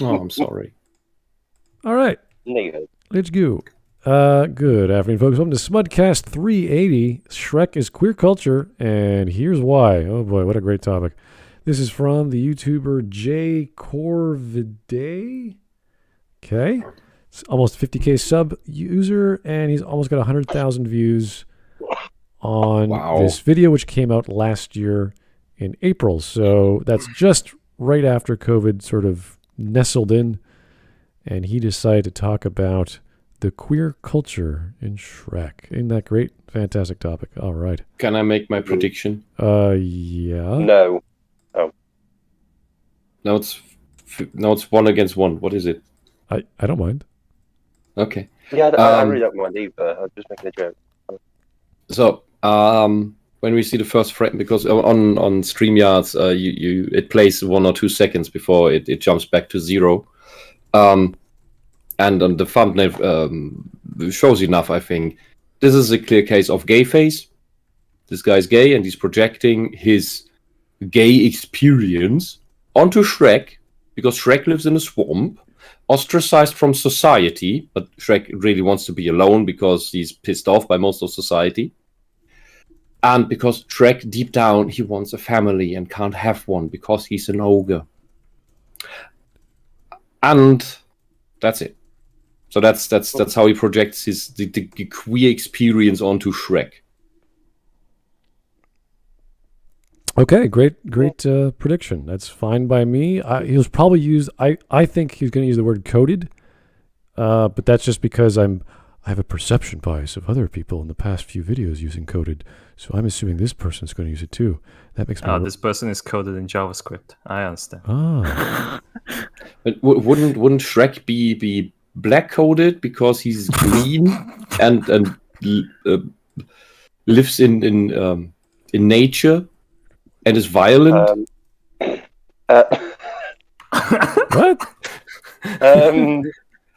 Oh, I'm sorry. All right. Negative. Let's go. Good afternoon, folks. Welcome to Smudcast 380. Shrek is queer culture, and here's why. Oh boy, what a great topic. This is from the YouTuber J Korviday. Okay. It's almost 50K sub user, and he's almost got 100,000 views on this video, which came out last year in April. So that's just right after COVID sort of nestled in, and he decided to talk about the queer culture in Shrek. Isn't that great? Fantastic topic. All right. Can I make my prediction? Yeah. No. Oh. Now it's 1 against 1. What is it? I don't mind. Okay. Yeah, I really don't mind either. I'm just making a joke. So, when we see the first frame, because on StreamYards, it plays 1 or 2 seconds before it jumps back to 0. And on the thumbnail shows enough, I think. This is a clear case of gay face. This guy's gay, and he's projecting his gay experience onto Shrek, because Shrek lives in a swamp, ostracized from society, but Shrek really wants to be alone because he's pissed off by most of society. And because Shrek, deep down, he wants a family and can't have one because he's an ogre. And that's it. So that's how he projects the queer experience onto Shrek. Okay, great prediction. That's fine by me. He was probably used. I think he's going to use the word coded, but that's just because I have a perception bias of other people in the past few videos using coded, so I'm assuming this person's going to use it too. That makes me. This person is coded in JavaScript. I understand. Ah. But wouldn't Shrek be black coded because he's green and lives in nature and is violent? What?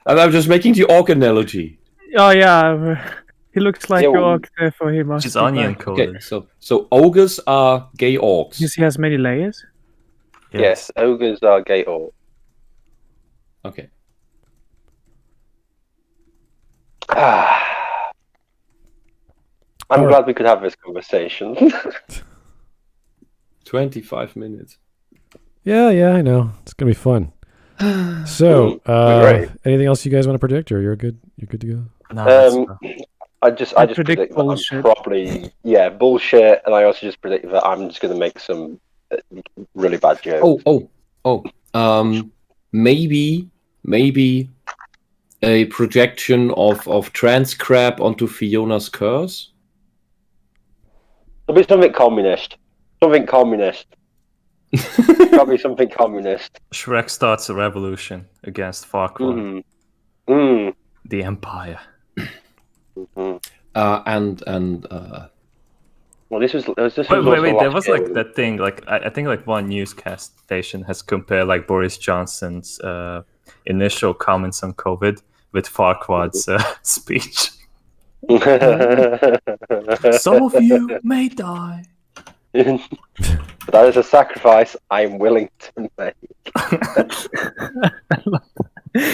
I'm just making the orc analogy. Oh yeah, he looks like an orc, therefore he must. She's be onion black. coded. Okay, so ogres are gay orcs. Because he has many layers. Yes, ogres are gay orcs. Okay. I'm glad we could have this conversation. 25 minutes. Yeah, I know. It's gonna be fun. So, anything else you guys want to predict, or you're good to go? No, I just predict bullshit. that I'm probably bullshit, and I also just predict that I'm just going to make some really bad jokes. Maybe a projection of trans crab onto Fiona's curse. There'll be something communist. Something communist. Probably something communist. Shrek starts a revolution against Farquaad. The Empire. Mm-hmm. Well, this was wait, there was like that thing, like I think like one newscast station has compared like Boris Johnson's initial comments on COVID with Farquaad's speech. Some of you may die. That is a sacrifice I'm willing to make.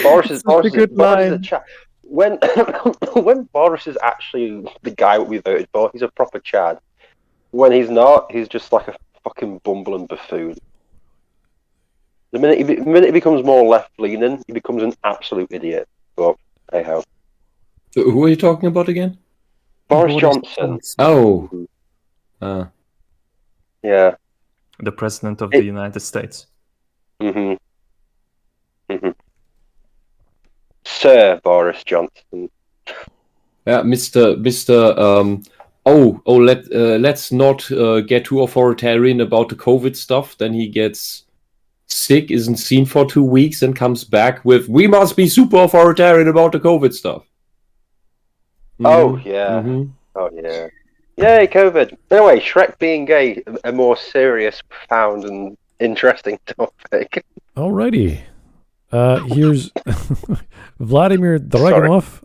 Boris is a chat. When Boris is actually the guy we voted for, he's a proper Chad. When he's not, he's just like a fucking bumbling buffoon. The minute he becomes more left-leaning, he becomes an absolute idiot. But hey ho. Who are you talking about again? Boris Johnson. Oh. Yeah. The President of the United States. Mm-hmm. Sir Boris Johnson. Yeah, Mr. Let's not get too authoritarian about the COVID stuff. Then he gets sick, isn't seen for 2 weeks, and comes back with, we must be super authoritarian about the COVID stuff. Mm-hmm. Oh, yeah. Mm-hmm. Oh, yeah. Yay, COVID. Anyway, Shrek being gay, a more serious, profound, and interesting topic. Alrighty. Here's Vladimir Dragunov.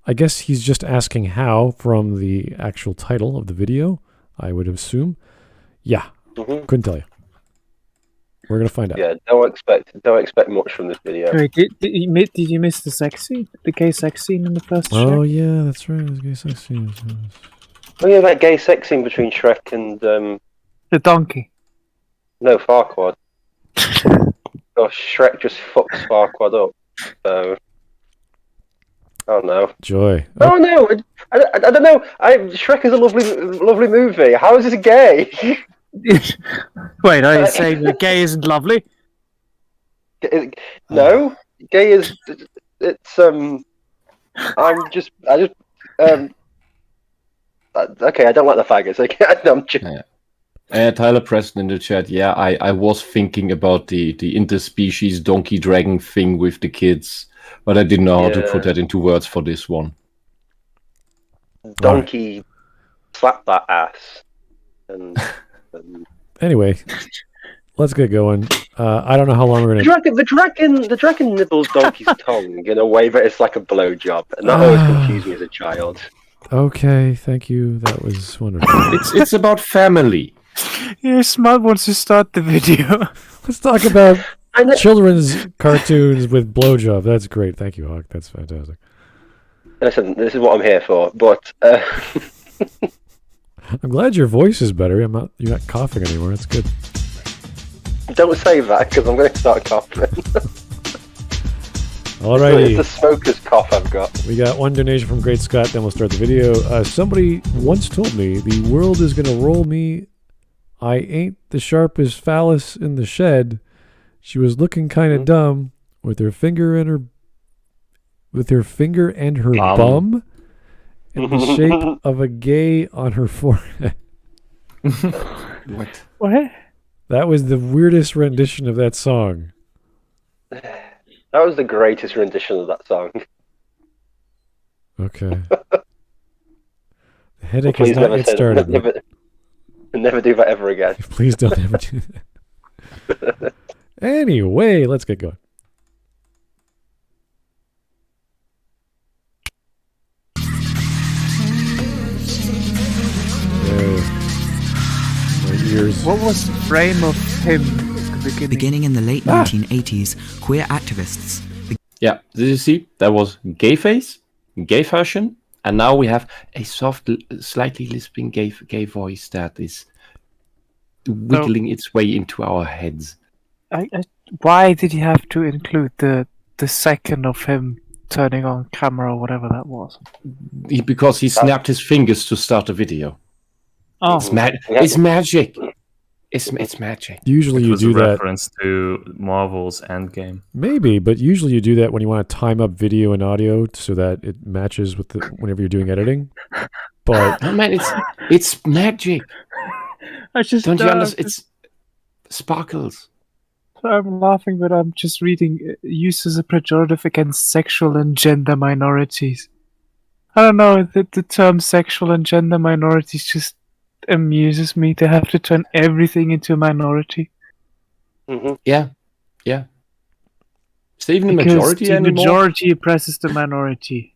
I guess he's just asking how from the actual title of the video, I would assume. Yeah, couldn't tell you. We're gonna find out. Yeah, don't expect much from this video. Wait, did you miss the sex scene? The gay sex scene in the first Oh Shrek? yeah, that's right. There's gay sex scenes. Oh yeah, that gay sex scene between Shrek and The donkey. no, Farquaad. Shrek just fucks Farquaad up. So, oh no. Joy. Oh no! I don't know. Shrek is a lovely movie. How is this gay? Wait, are you saying that gay isn't lovely? No, gay is. It's okay, I don't like the faggots. Okay, I'm just. Tyler Preston in the chat. Yeah, I was thinking about the interspecies donkey dragon thing with the kids, but I didn't know how to put that into words for this one. Donkey slap that ass. And anyway, let's get going. I don't know how long we're gonna. The dragon nibbles Donkey's tongue in a way that it's like a blowjob, and that always confused me as a child. Okay, thank you. That was wonderful. It's about family. Yeah, Smart wants to start the video. Let's talk about children's cartoons with blowjob. That's great. Thank you, Hawk. That's fantastic. Listen, this is what I'm here for. But I'm glad your voice is better. You're not coughing anymore. That's good. Don't say that because I'm going to start coughing. Alrighty. It's the smoker's cough I've got. We got one donation from Great Scott. Then we'll start the video. Somebody once told me the world is going to roll me. I ain't the sharpest phallus in the shed. She was looking kind of dumb with her finger and her bum and the shape of a gay on her forehead. What? That was the weirdest rendition of that song. That was the greatest rendition of that song. Okay. The headache has not yet started. Never do that ever again. Please don't ever do that. Anyway, let's get going. My ears. What was the frame of him at the beginning? Beginning in the late 1980s, queer activists. Yeah, did you see? That was gay face, gay fashion, and now we have a soft, slightly lisping gay voice that is wiggling its way into our heads. Why did you have to include the second of him turning on camera or whatever that was? Because he snapped his fingers to start a video. Oh, It's magic. It's magic. Usually you do a that. reference to Marvel's Endgame. Maybe, but usually you do that when you want to time up video and audio so that it matches with whenever you're doing editing. But No man, it's magic. I just Don't you understand? It's sparkles. I'm laughing, but I'm just reading used as a pejorative against sexual and gender minorities. I don't know, the term sexual and gender minorities just amuses me. They have to turn everything into a minority. Mm-hmm. Yeah. Is there even a Because majority the anymore? majority oppresses the minority.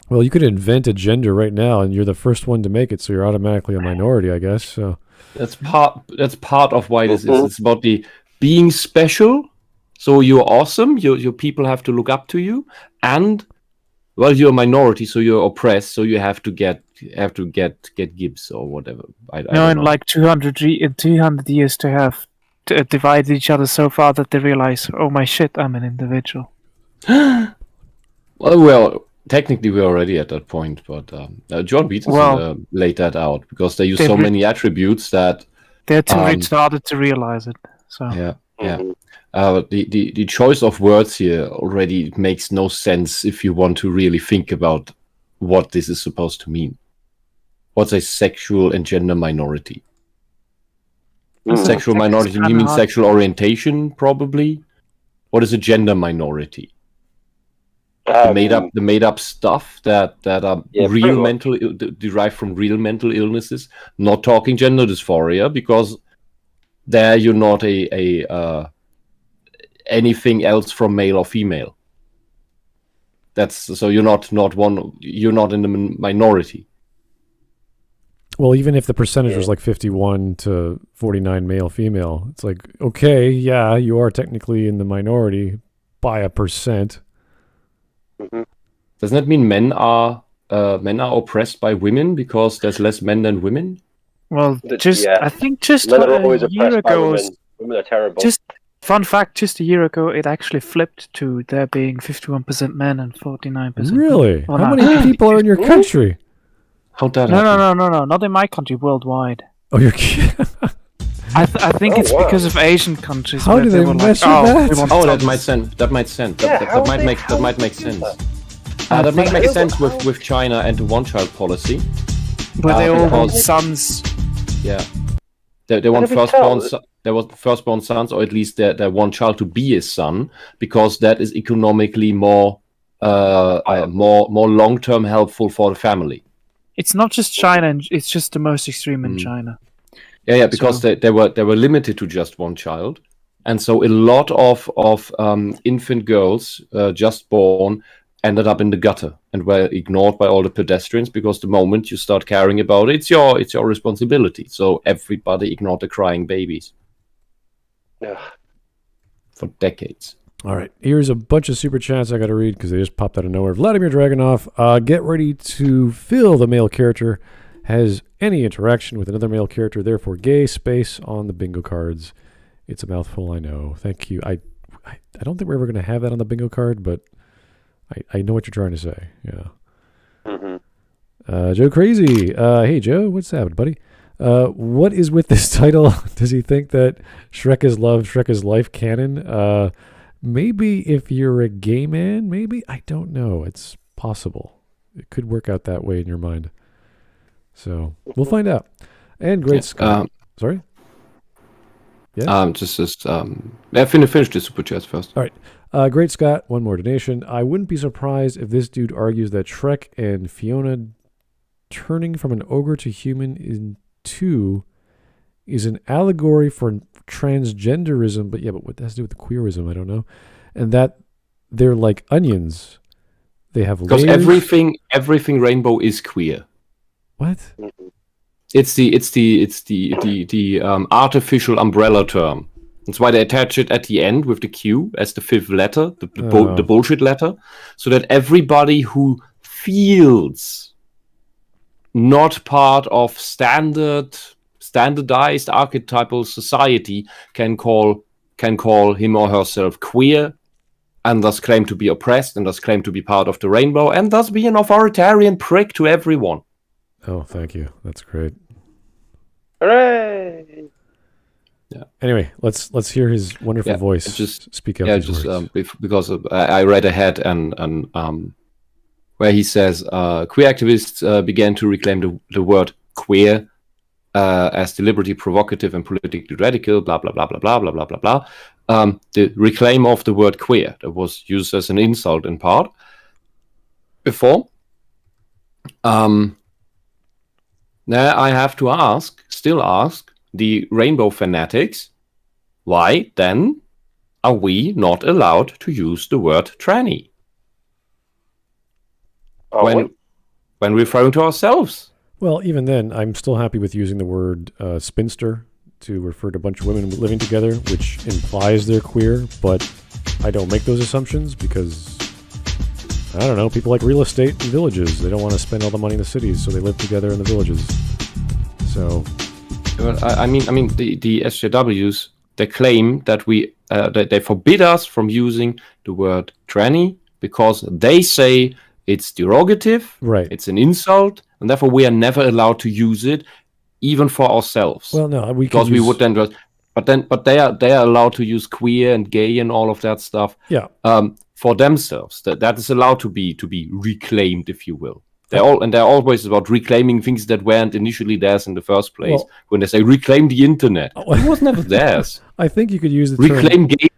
well, you could invent a gender right now, and you're the first one to make it, so you're automatically a minority, I guess. So That's part of why this is. It's about the being special. So you're awesome. Your people have to look up to you, and well, you're a minority, so you're oppressed. So you have to get Gibbs or whatever. I No, don't in know. like 200 years they have divided each other so far that they realize, oh my shit, I'm an individual. Well, technically we're already at that point, but John Beaton laid that out because they use so many attributes that They're too retarded to realize it. So yeah. Mhm. The choice of words here already makes no sense if you want to really think about what this is supposed to mean. What's a sexual and gender minority? Sexual minority, you mean sexual orientation, probably? What is a gender minority? The made up stuff that are real mental derived from real mental illnesses. Not talking gender dysphoria, because there you're not a anything else from male or female. That's so you're not in the minority. Well, even if the percentage was like 51 to 49 male female, it's like, okay, yeah, you are technically in the minority by a percent. Mm-hmm. Doesn't that mean men are oppressed by women because there's less men than women? Well, I think just Men are always a year oppressed by ago, women. Women are terrible. just fun fact, just a year ago, it actually flipped to there being 51% men and 49% Really? Well, How no. many people are in your country? How'd that No, happen? no, not in my country, worldwide. Oh, you're kidding. I think Oh, it's wow. because of Asian countries. How where do they were mess like, with oh, that? we want Oh, that tons. might sense. That might sense. Yeah, That how might they- make how that might they make do sense. that? That might make think- sense with China and the one-child policy. Where they all want because- sons. Yeah, they want Can we tell? there was firstborn sons, or at least their one child to be a son, because that is economically more long-term helpful for the family. It's not just China, and it's just the most extreme in China. Yeah, because they were limited to just one child, and so a lot of infant girls just born ended up in the gutter and were ignored by all the pedestrians, because the moment you start caring about it, it's your responsibility. So everybody ignored the crying babies Ugh. for decades. All right, here's a bunch of super chats I got to read because they just popped out of nowhere. Vladimir Dragunov, get ready to fill the male character has any interaction with another male character, therefore gay space on the bingo cards. It's a mouthful, I know. Thank you. I don't think we're ever going to have that on the bingo card, but I know what you're trying to say. Yeah. Mm-hmm. Joe Crazy. Hey, Joe, what's happening, buddy? What is with this title? Does he think that Shrek is love, Shrek is life canon? Maybe if you're a gay man, maybe. I don't know. It's possible. It could work out that way in your mind. So we'll find out. And great Scott. Sorry? Yeah? Finish the super chats first. All right. Great Scott, one more donation. I wouldn't be surprised if this dude argues that Shrek and Fiona turning from an ogre to human in 2 is an allegory for transgenderism, but what that has to do with the queerism, I don't know. And that they're like onions. They have Because layers. everything rainbow is queer. What? It's the artificial umbrella term. That's why they attach it at the end with the Q as the 5th letter, the bullshit letter, so that everybody who feels not part of standardized archetypal society can call him or herself queer, and thus claim to be oppressed, and thus claim to be part of the rainbow, and thus be an authoritarian prick to everyone. Oh, thank you. That's great. Hooray! Yeah. Anyway, let's hear his wonderful voice. Just speak out. Yeah, these just words. because I read ahead and where he says queer activists began to reclaim the word queer as deliberately provocative and politically radical. Blah blah blah blah blah blah blah blah blah. The reclaim of the word queer that was used as an insult in part before. Now I have to still ask the rainbow fanatics, why then are we not allowed to use the word tranny when referring to ourselves? Well, even then, I'm still happy with using the word spinster to refer to a bunch of women living together, which implies they're queer, but I don't make those assumptions because, I don't know, people like real estate in villages. They don't want to spend all the money in the cities, so they live together in the villages. So... Well, I mean, the SJWs, they claim that that they forbid us from using the word tranny because they say it's derogative, right? It's an insult, and therefore we are never allowed to use it, even for ourselves. Well, no, we would then just, but they are allowed to use queer and gay and all of that stuff. Yeah. For themselves, that is allowed to be reclaimed, if you will. They're always about reclaiming things that weren't initially theirs in the first place. Well, when they say reclaim the internet, it was never theirs. I think you could use the term reclaim game. It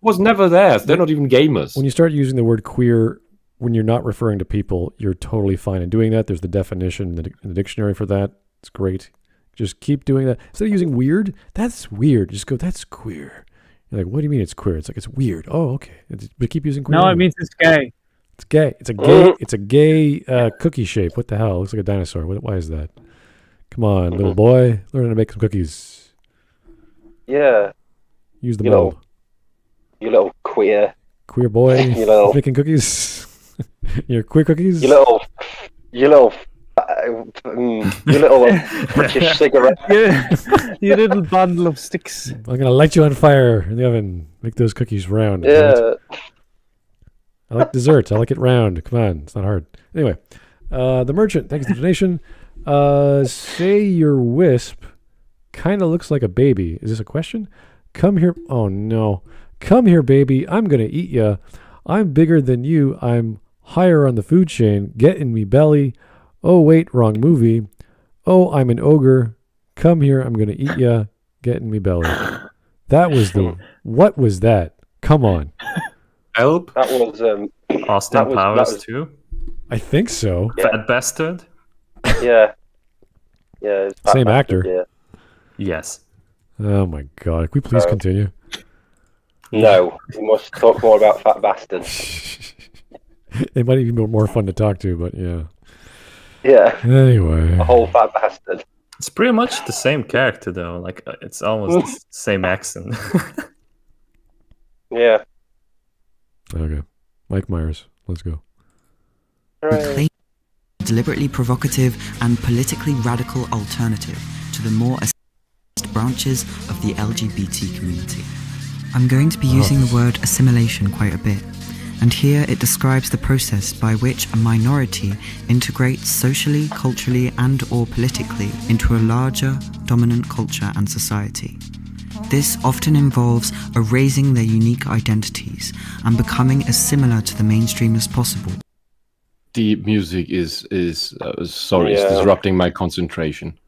was never theirs. They're not even gamers. When you start using the word queer, when you're not referring to people, you're totally fine in doing that. There's the definition in the dictionary for that. It's great. Just keep doing that. Instead of using weird, that's weird. Just go, that's queer. You're like, what do you mean it's queer? It's like, it's weird. Oh, okay. But keep using queer. No, it means it's gay. It's gay. It's a gay. It's a gay cookie shape. What the hell? It looks like a dinosaur. Why is that? Come on, little boy. Learn how to make some cookies. Yeah. Use the You mold. You little queer. Queer boy. You little. Making cookies. Your queer cookies? You little. You little British cigarette. You little bundle of sticks. I'm going to light you on fire in the oven. Make those cookies round. Yeah. I like dessert. I like it round. Come on. It's not hard. Anyway. The merchant. Thanks for the donation. Say your wisp kind of looks like a baby. Is this a question? Come here. Oh, no. Come here, baby. I'm going to eat ya. I'm bigger than you. I'm higher on the food chain. Get in me belly. Oh, wait, wrong movie. Oh, I'm an ogre. Come here. I'm going to eat ya. Get in me belly. That was the... What was that? Come on. Help. That was Austin Powers too. I think so. Yeah. Fat bastard. Yeah. Yeah. It's Same actor. Yeah. Yes. Oh, my God. Can we please continue? No, we must talk more about Fat Bastard. It might even be more fun to talk to, but yeah. Yeah. Anyway. A whole Fat Bastard. It's pretty much the same character though. Like it's almost the same accent. Yeah. Okay. Mike Myers. Let's go. Claim deliberately provocative and politically radical alternative to the more established branches of the LGBT community. I'm going to be using the word assimilation quite a bit, and here it describes the process by which a minority integrates socially, culturally, and/or politically into a larger, dominant culture and society. This often involves erasing their unique identities and becoming as similar to the mainstream as possible. The music is it's disrupting my concentration.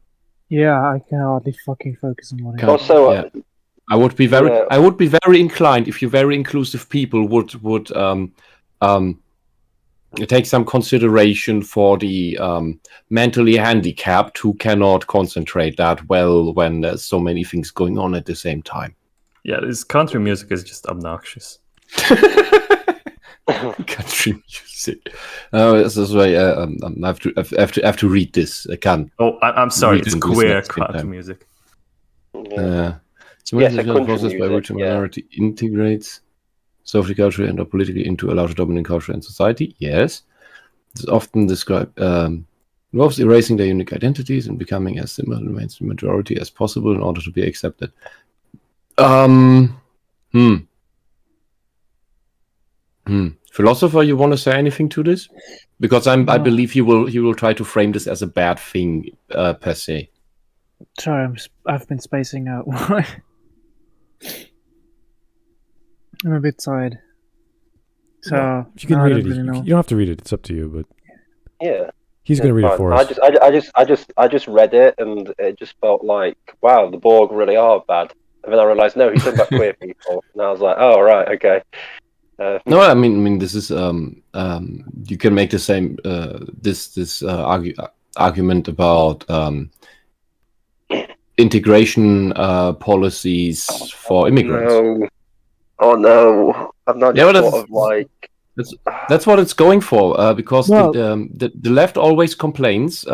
Yeah, I can hardly fucking focus on what Also, I would be very inclined if you very inclusive people would take some consideration for the mentally handicapped who cannot concentrate that well when there's so many things going on at the same time. Yeah, this country music is just obnoxious. Country music. This is why I have to read this. I can't. Oh, I'm sorry. It's Read queer this country music. Yes, a country process by music, which a minority integrates socially, culturally, and or politically into a larger dominant culture and society. Yes. It's often described involves erasing their unique identities and becoming as similar to the mainstream majority as possible in order to be accepted. Philosopher, you want to say anything to this? Because I believe he will try to frame this as a bad thing per se. Sorry, I've been spacing out. I'm a bit tired. So well, you can read it. You don't have to read it. It's up to you. But yeah, he's going to read it for us. I just read it and it just felt like, wow, the Borg really are bad. And then I realised, no, he's talking about queer people, and I was like, oh right, okay. No, I mean, this is you can make the same this argument about integration policies for immigrants. No. Oh no, I'm not just sort of like. That's what it's going for because the left always complains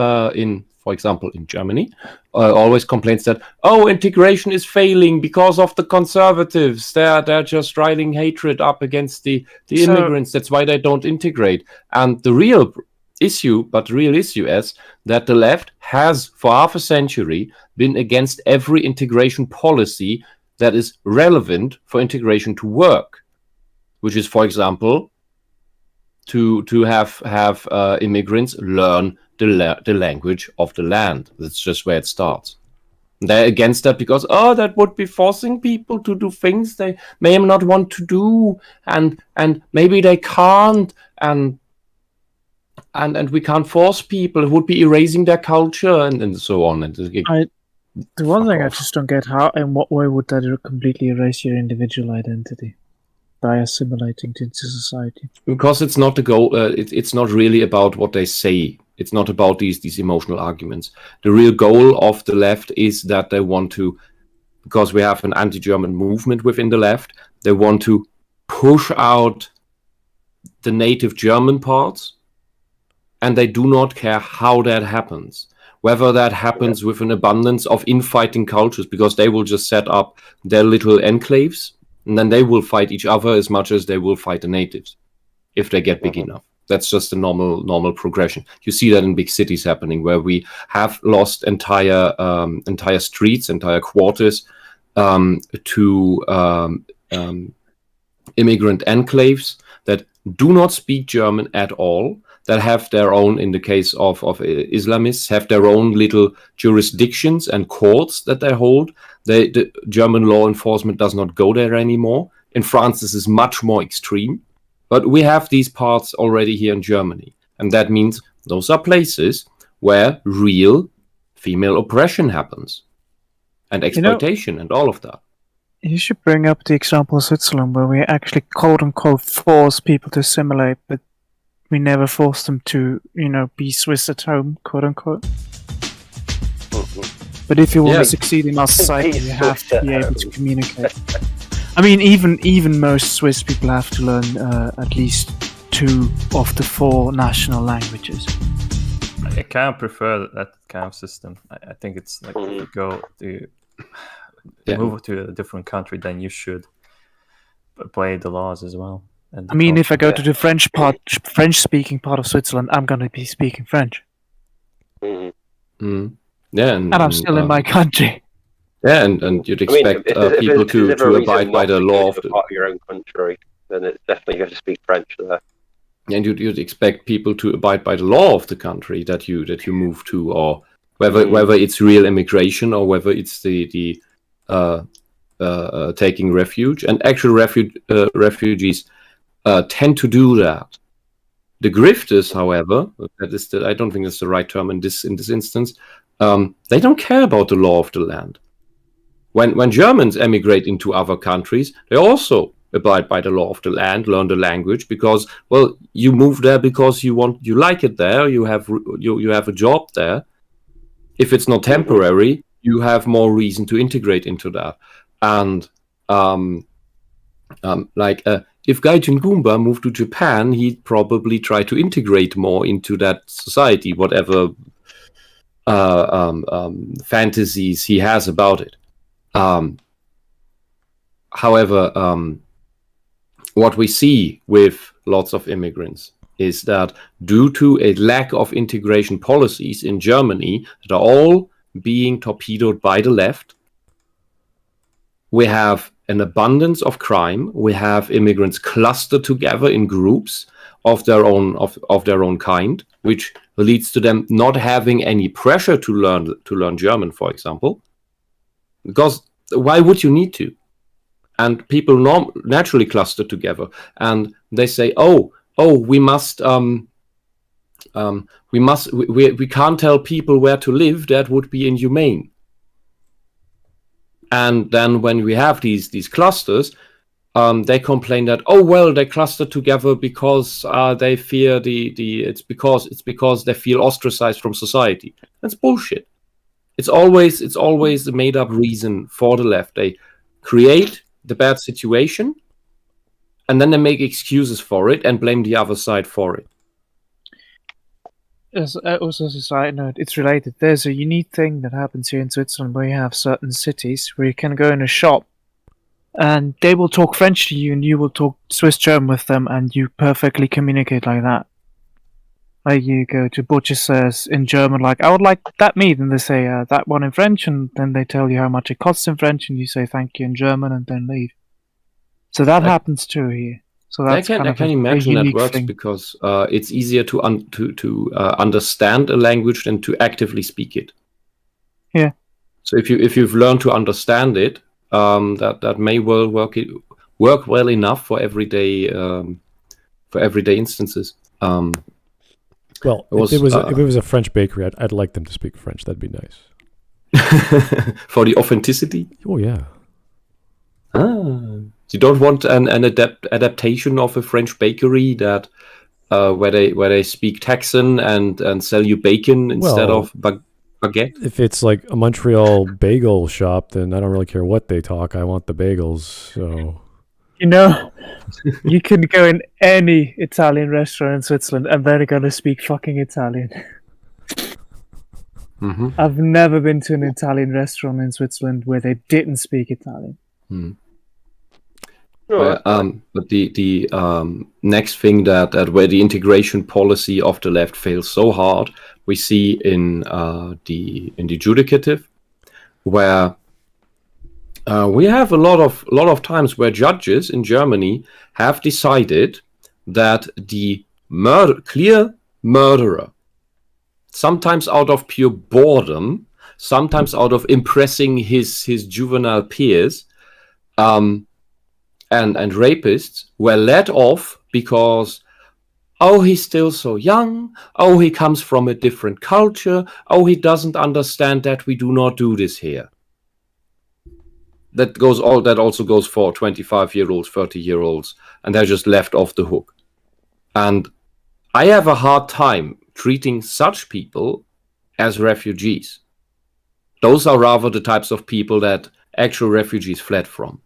for example, in Germany, always complains that integration is failing because of the conservatives. They're just riding hatred up against the immigrants. That's why they don't integrate. And the real issue is that the left has for half a century been against every integration policy that is relevant for integration to work, which is, for example, to have immigrants learn the language of the land. That's just where it starts. They're against that because that would be forcing people to do things they may not want to do, and maybe they can't, and we can't force people. It would be erasing their culture and so on. The one thing I just don't get, how in what way would that completely erase your individual identity by assimilating into society? Because it's not the goal. It's not really about what they say. It's not about these emotional arguments. The real goal of the left is that they want to, because we have an anti-German movement within the left, they want to push out the native German parts, and they do not care how that happens. whether that happens with an abundance of infighting cultures, because they will just set up their little enclaves, and then they will fight each other as much as they will fight the natives, if they get big enough. That's just a normal progression. You see that in big cities happening, where we have lost entire streets, entire quarters to immigrant enclaves that do not speak German at all, that have their own, in the case of Islamists, have their own little jurisdictions and courts that they hold. The German law enforcement does not go there anymore. In France, this is much more extreme. But we have these parts already here in Germany. And that means those are places where real female oppression happens. And exploitation and all of that. You should bring up the example of Switzerland, where we actually quote-unquote force people to assimilate, but we never force them to, be Swiss at home, quote-unquote. But if you want to succeed in our society, you have to be able to communicate. I mean, even most Swiss people have to learn at least 2 of the 4 national languages. I kind of prefer that kind of system. I think it's like if you go to move to a different country, then you should play the laws as well. And I mean, if I go to the French-speaking part of Switzerland, I'm going to be speaking French. Mm-hmm. Yeah, and I'm still in my country. Yeah, and you'd expect people to abide by the law of part of your own country. Then it's definitely you have to speak French there. And you'd expect people to abide by the law of the country that you move to, or whether it's real immigration or whether it's the taking refuge. And actual refugees tend to do that. The grifters, however, I don't think that's the right term in this instance. They don't care about the law of the land. When Germans emigrate into other countries, they also abide by the law of the land, learn the language, because, well, you move there because you like it there, you have a job there. If it's not temporary, you have more reason to integrate into that. And if Gaijin Goomba moved to Japan, he'd probably try to integrate more into that society, whatever fantasies he has about it. However, what we see with lots of immigrants is that due to a lack of integration policies in Germany that are all being torpedoed by the left, we have an abundance of crime. We have immigrants clustered together in groups of their own kind, which leads to them not having any pressure to learn German, for example. Because why would you need to? And people naturally cluster together, and they say, we can't tell people where to live. That would be inhumane. And then when we have these clusters, they complain that they cluster together because they fear it's because they feel ostracized from society. That's bullshit. It's always a made up reason for the left. They create the bad situation, and then they make excuses for it and blame the other side for it. Yes, also as a side note, it's related. There's a unique thing that happens here in Switzerland where you have certain cities where you can go in a shop and they will talk French to you and you will talk Swiss German with them and you perfectly communicate like that. Like you go to butcher's in German, like, I would like that meat, and they say that one in French, and then they tell you how much it costs in French, and you say thank you in German, and then leave. So that happens too here. So that's I can imagine that works because it's easier to understand a language than to actively speak it. Yeah. So if you've learned to understand it, that may well work well enough for everyday instances. Well, if it was a French bakery, I'd like them to speak French. That'd be nice. For the authenticity? Oh, yeah. You don't want an adaptation of a French bakery that where they speak Texan and sell you bacon instead of baguette? If it's like a Montreal bagel shop, then I don't really care what they talk. I want the bagels, so... You can go in any Italian restaurant in Switzerland and they're going to speak fucking Italian. Mm-hmm. I've never been to an Italian restaurant in Switzerland where they didn't speak Italian. But the next thing that where the integration policy of the left fails so hard, we see in the judicative, where we have a lot of times where judges in Germany have decided that the clear murderer, sometimes out of pure boredom, sometimes out of impressing his juvenile peers, and rapists, were let off because, oh, he's still so young, oh, he comes from a different culture, oh, he doesn't understand that we do not do this here. That also goes for 25-year-olds, 30-year-olds, and they're just left off the hook. And I have a hard time treating such people as refugees. Those are rather the types of people that actual refugees fled from.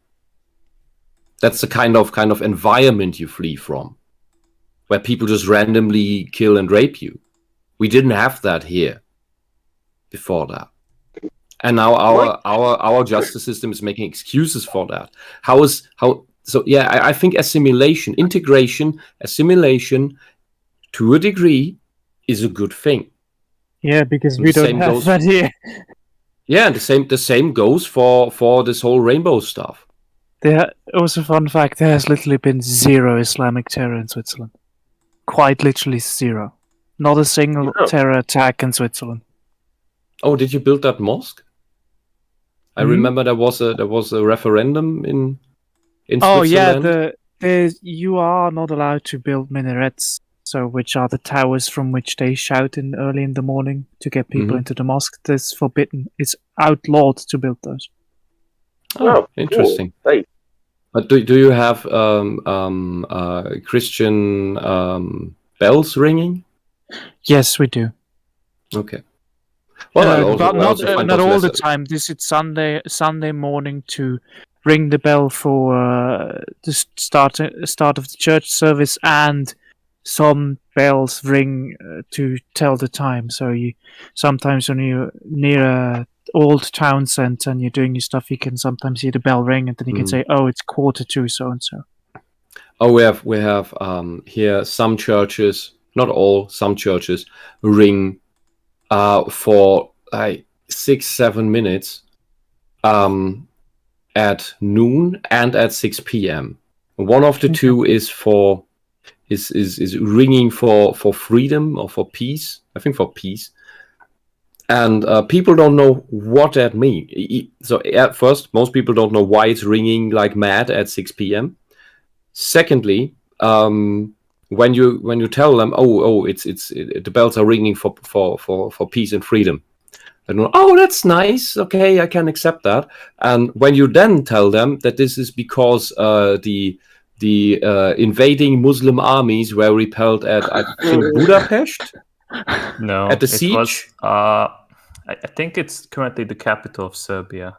That's the kind of environment you flee from, where people just randomly kill and rape you. We didn't have that here before that. And now our justice system is making excuses for that. I think integration, assimilation, to a degree, is a good thing. Yeah, because we don't have that here. Yeah, the same goes for this whole rainbow stuff. There also, fun fact: there has literally been zero Islamic terror in Switzerland. Quite literally zero. Not a single terror attack in Switzerland. Oh, did you build that mosque? I remember there was a referendum in Switzerland. Oh yeah, you are not allowed to build minarets, which are the towers from which they shout early in the morning to get people into the mosque. That's forbidden. It's outlawed to build those. Oh, interesting. Cool. Hey. But do you have Christian bells ringing? Yes, we do. Okay. Well, but not all the time. This is Sunday morning to ring the bell for the start of the church service, and some bells ring to tell the time. So sometimes when you're near a old town centre and you're doing your stuff, you can sometimes hear the bell ring, and then you can say, "Oh, it's 1:45, so and so." Oh, we have here some churches, not all, some churches ring for 6-7 minutes at noon and at 6 p.m. One of the two is ringing for freedom or for peace. I think for peace. And people don't know what that means. So at first, most people don't know why it's ringing like mad at 6 p.m. Secondly, when you tell them, the bells are ringing for peace and freedom, and oh, that's nice. Okay, I can accept that. And when you then tell them that this is because the invading Muslim armies were repelled at, I think, Budapest. No, at the siege. I think it's currently the capital of Serbia,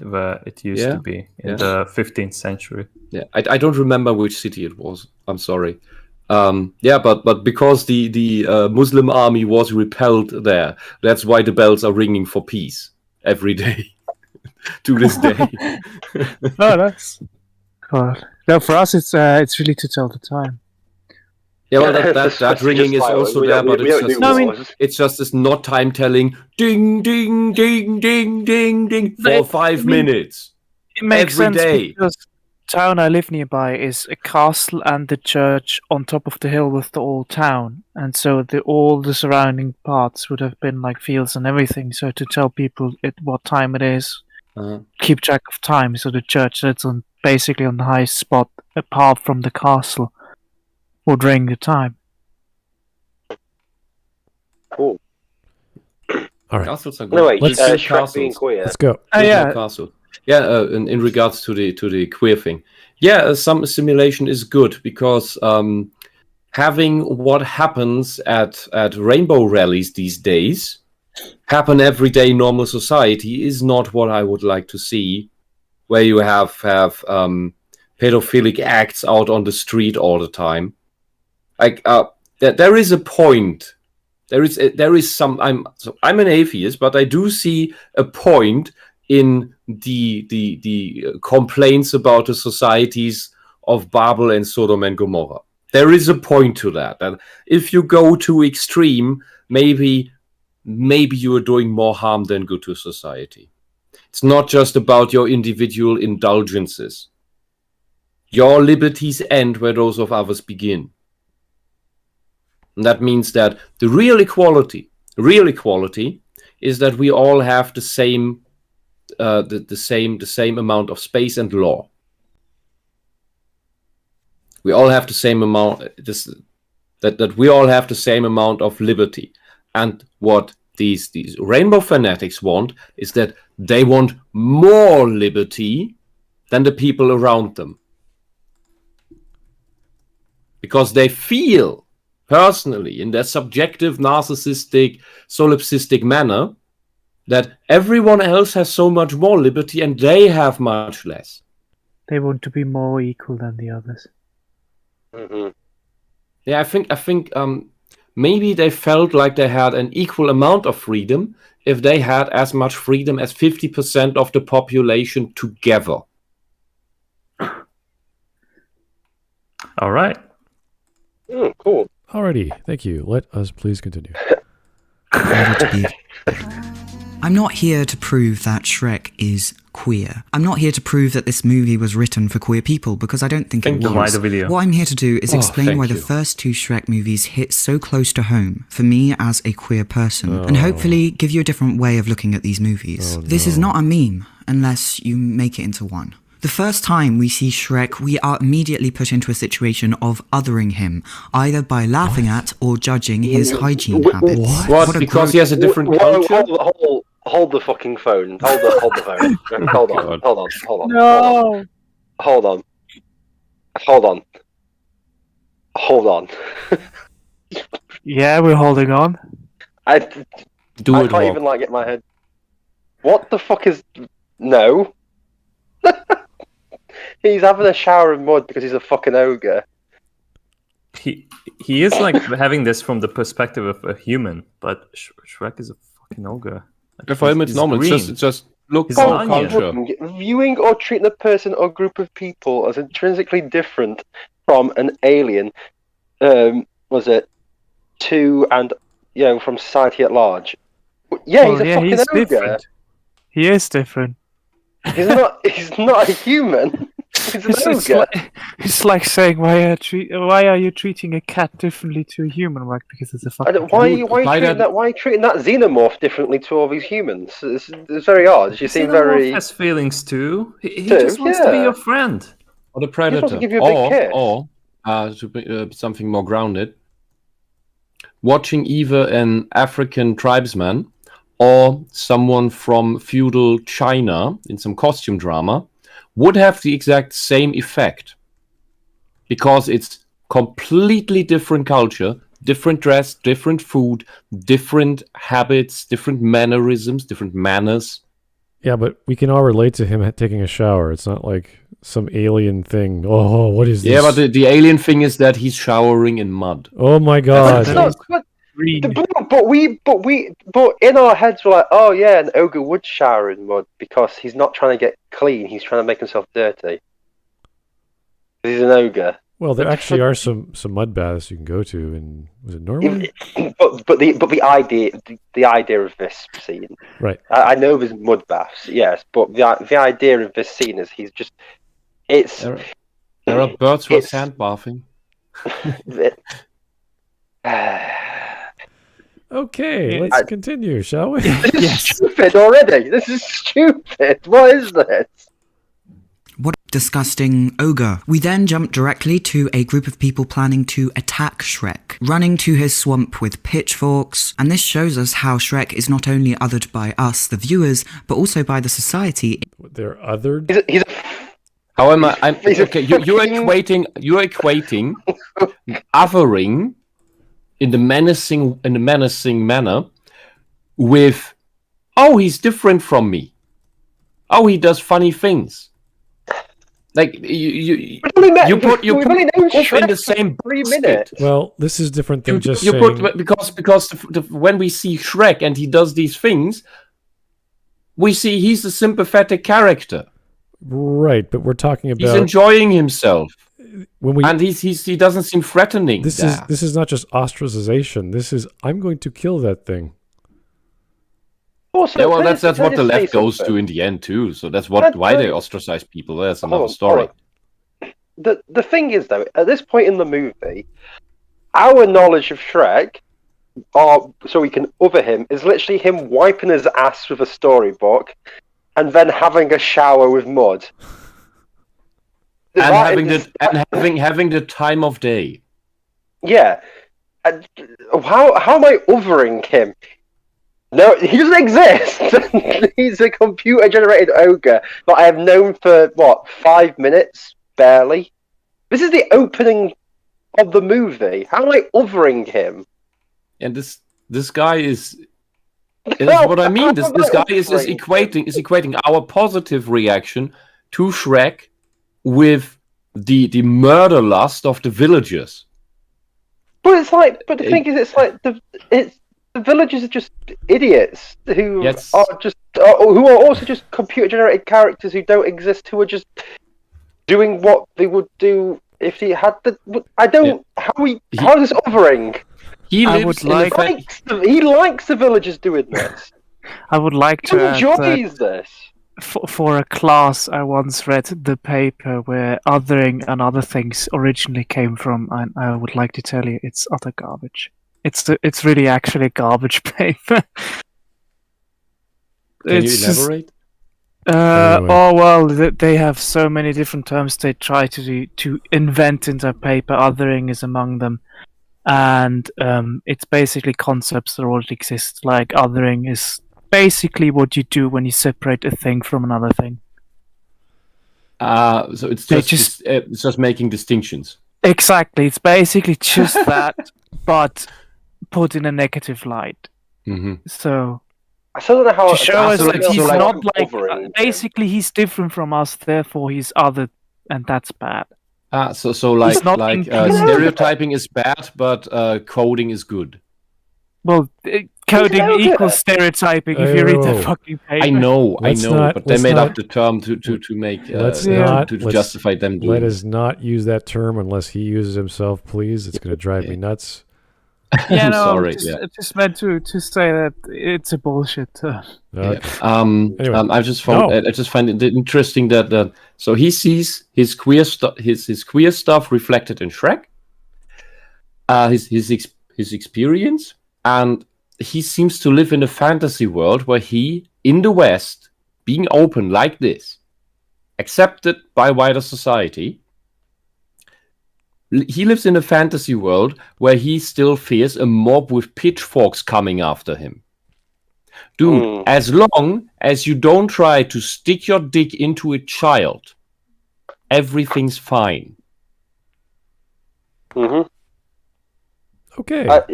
where it used to be in the 15th century. Yeah, I don't remember which city it was. I'm sorry. But because the Muslim army was repelled there, that's why the bells are ringing for peace every day to this day. Oh, that's God. No, for us it's really to tell the time. Yeah, well, that ringing is also there, but it's just this not time telling, ding, ding, ding, ding, ding, ding, for 5 minutes. It makes every sense day. Because the town I live nearby is a castle and the church on top of the hill with the old town, and so all the surrounding parts would have been like fields and everything. So to tell people what time it is, keep track of time. So the church that's basically on the highest spot apart from the castle would ring the time. Cool. All right. Castles are good. No, wait, Shrek being queer. Let's go. Castle. Yeah, in regards to the queer thing. Yeah, some assimilation is good because having what happens at rainbow rallies these days happen every day in normal society is not what I would like to see, where you have pedophilic acts out on the street all the time. Like there is a point There is some. I'm an atheist, but I do see a point in the complaints about the societies of Babel and Sodom and Gomorrah. There is a point to that. And if you go too extreme, maybe you are doing more harm than good to society. It's not just about your individual indulgences. Your liberties end where those of others begin. And that means that the real equality is that we all have the same the same amount of space and law. We all have the same amount. That we all have the same amount of liberty. And what these rainbow fanatics want is that they want more liberty than the people around them, because they feel personally, in their subjective, narcissistic, solipsistic manner, that everyone else has so much more liberty and they have much less. They want to be more equal than the others. Mm-hmm. Yeah, I think maybe they felt like they had an equal amount of freedom if they had as much freedom as 50% of the population together. All right. Cool. Alrighty, thank you. Let us please continue. I'm not here to prove that Shrek is queer. I'm not here to prove that this movie was written for queer people, because I don't think it was. What I'm here to do is explain why the first two Shrek movies hit so close to home for me as a queer person, and hopefully give you a different way of looking at these movies. This is not a meme, unless you make it into one. The first time we see Shrek, we are immediately put into a situation of othering him, either by laughing at or judging his hygiene habits. What? Because he has a different culture? Hold the fucking phone. Hold the phone. Hold on. No! Hold on. Yeah, we're holding on. I can't even get my head. What the fuck is... No. He's having a shower of mud because he's a fucking ogre. He is like having this from the perspective of a human, but Shrek is a fucking ogre. Like, for him, it's normal. It's just look for culture. Viewing or treating a person or group of people as intrinsically different from an alien, was it, to and from society at large. Yeah, he's a fucking ogre. Different. He is different. He's not a human. He's an ogre. It's like saying, why are you treating a cat differently to a human? Like, because it's a fucking why are you treating that xenomorph differently to all these humans? It's very odd. You seem very... has feelings too. He just wants to be your friend. Or the predator. He wants to give you a big kiss. Or to be, something more grounded, watching either an African tribesman or someone from feudal China in some costume drama would have the exact same effect, because it's completely different culture, different dress, different food, different habits, different mannerisms, different manners. Yeah, but we can all relate to him taking a shower. It's not like some alien thing. Oh, what is this? Yeah, but the alien thing is that he's showering in mud. Oh my god. But in our heads we're like, oh yeah, an ogre would shower in mud because he's not trying to get clean, he's trying to make himself dirty. He's an ogre. Well, there actually are some mud baths you can go to, and was it Norway? But the idea of this scene, right? I know there's mud baths, yes, but the idea of this scene is there are birds who are sand bathing. Okay, let's continue, shall we? This is stupid already. This is stupid. What is this? What a disgusting ogre. We then jump directly to a group of people planning to attack Shrek, running to his swamp with pitchforks, and this shows us how Shrek is not only othered by us, the viewers, but also by the society. They're othered? How am I? Okay, you're equating othering in the menacing manner with, oh, he's different from me. Oh, he does funny things. Like you We've only met- you put we've only known both in Shrek the for same 3 basket. minutes. Well, this is different than just You saying... put because when we see Shrek and he does these things, we see he's a sympathetic character. Right, but we're talking about... He's enjoying himself, when and he doesn't seem threatening. This is not just ostracization. This is, I'm going to kill that thing. Also, Yeah, well, can I that's just what the say left goes something? to in the end too. So that's Can I- why can they I- ostracize people. That's Hold another on, story. hold on. The thing is, though, at this point in the movie, our knowledge of Shrek, so we can other him, is literally him wiping his ass with a storybook and then having a shower with mud. And That having the time of day. Yeah. And how am I othering him? No, he doesn't exist. He's a computer-generated ogre that I have known for, 5 minutes? Barely. This is the opening of the movie. How am I othering him? And this guy is what I mean. This guy is equating our positive reaction to Shrek with the murder lust of the villagers. But the thing is, it's like the villagers are just idiots who are also just computer-generated characters who don't exist, who are just doing what they would do if he had the. I don't. Yeah. How is this othering? He lives he likes the villagers doing this. I would like to add enjoys this. For a class, I once read the paper where othering and other things originally came from, and I would like to tell you it's utter garbage. It's really actually garbage paper. Can you elaborate? Anyway. Oh well, they have so many different terms they try to invent in their paper. Othering is among them, and it's basically concepts that already exist. Like othering is basically what you do when you separate a thing from another thing. So it's just making distinctions. Exactly, it's basically just that, but put in a negative light. Mm-hmm. So I still don't know how to show us that he's not like othering basically he's different from us, therefore he's other, and that's bad. So stereotyping is bad, but coding is good. Well, coding equals stereotyping if you read the fucking paper. I know, but they made up the term to make to justify them doing. Let us not use that term unless he uses himself, please. It's going to drive me nuts. Yeah, no, sorry. I just meant to say that it's a bullshit term. Okay. Anyway. I just find it interesting that so he sees his queer stuff reflected in Shrek, his experience, and he seems to live in a fantasy world where he, in the West, being open like this, accepted by wider society. He lives in a fantasy world where he still fears a mob with pitchforks coming after him. Dude, as long as you don't try to stick your dick into a child, everything's fine. Mm-hmm. Okay.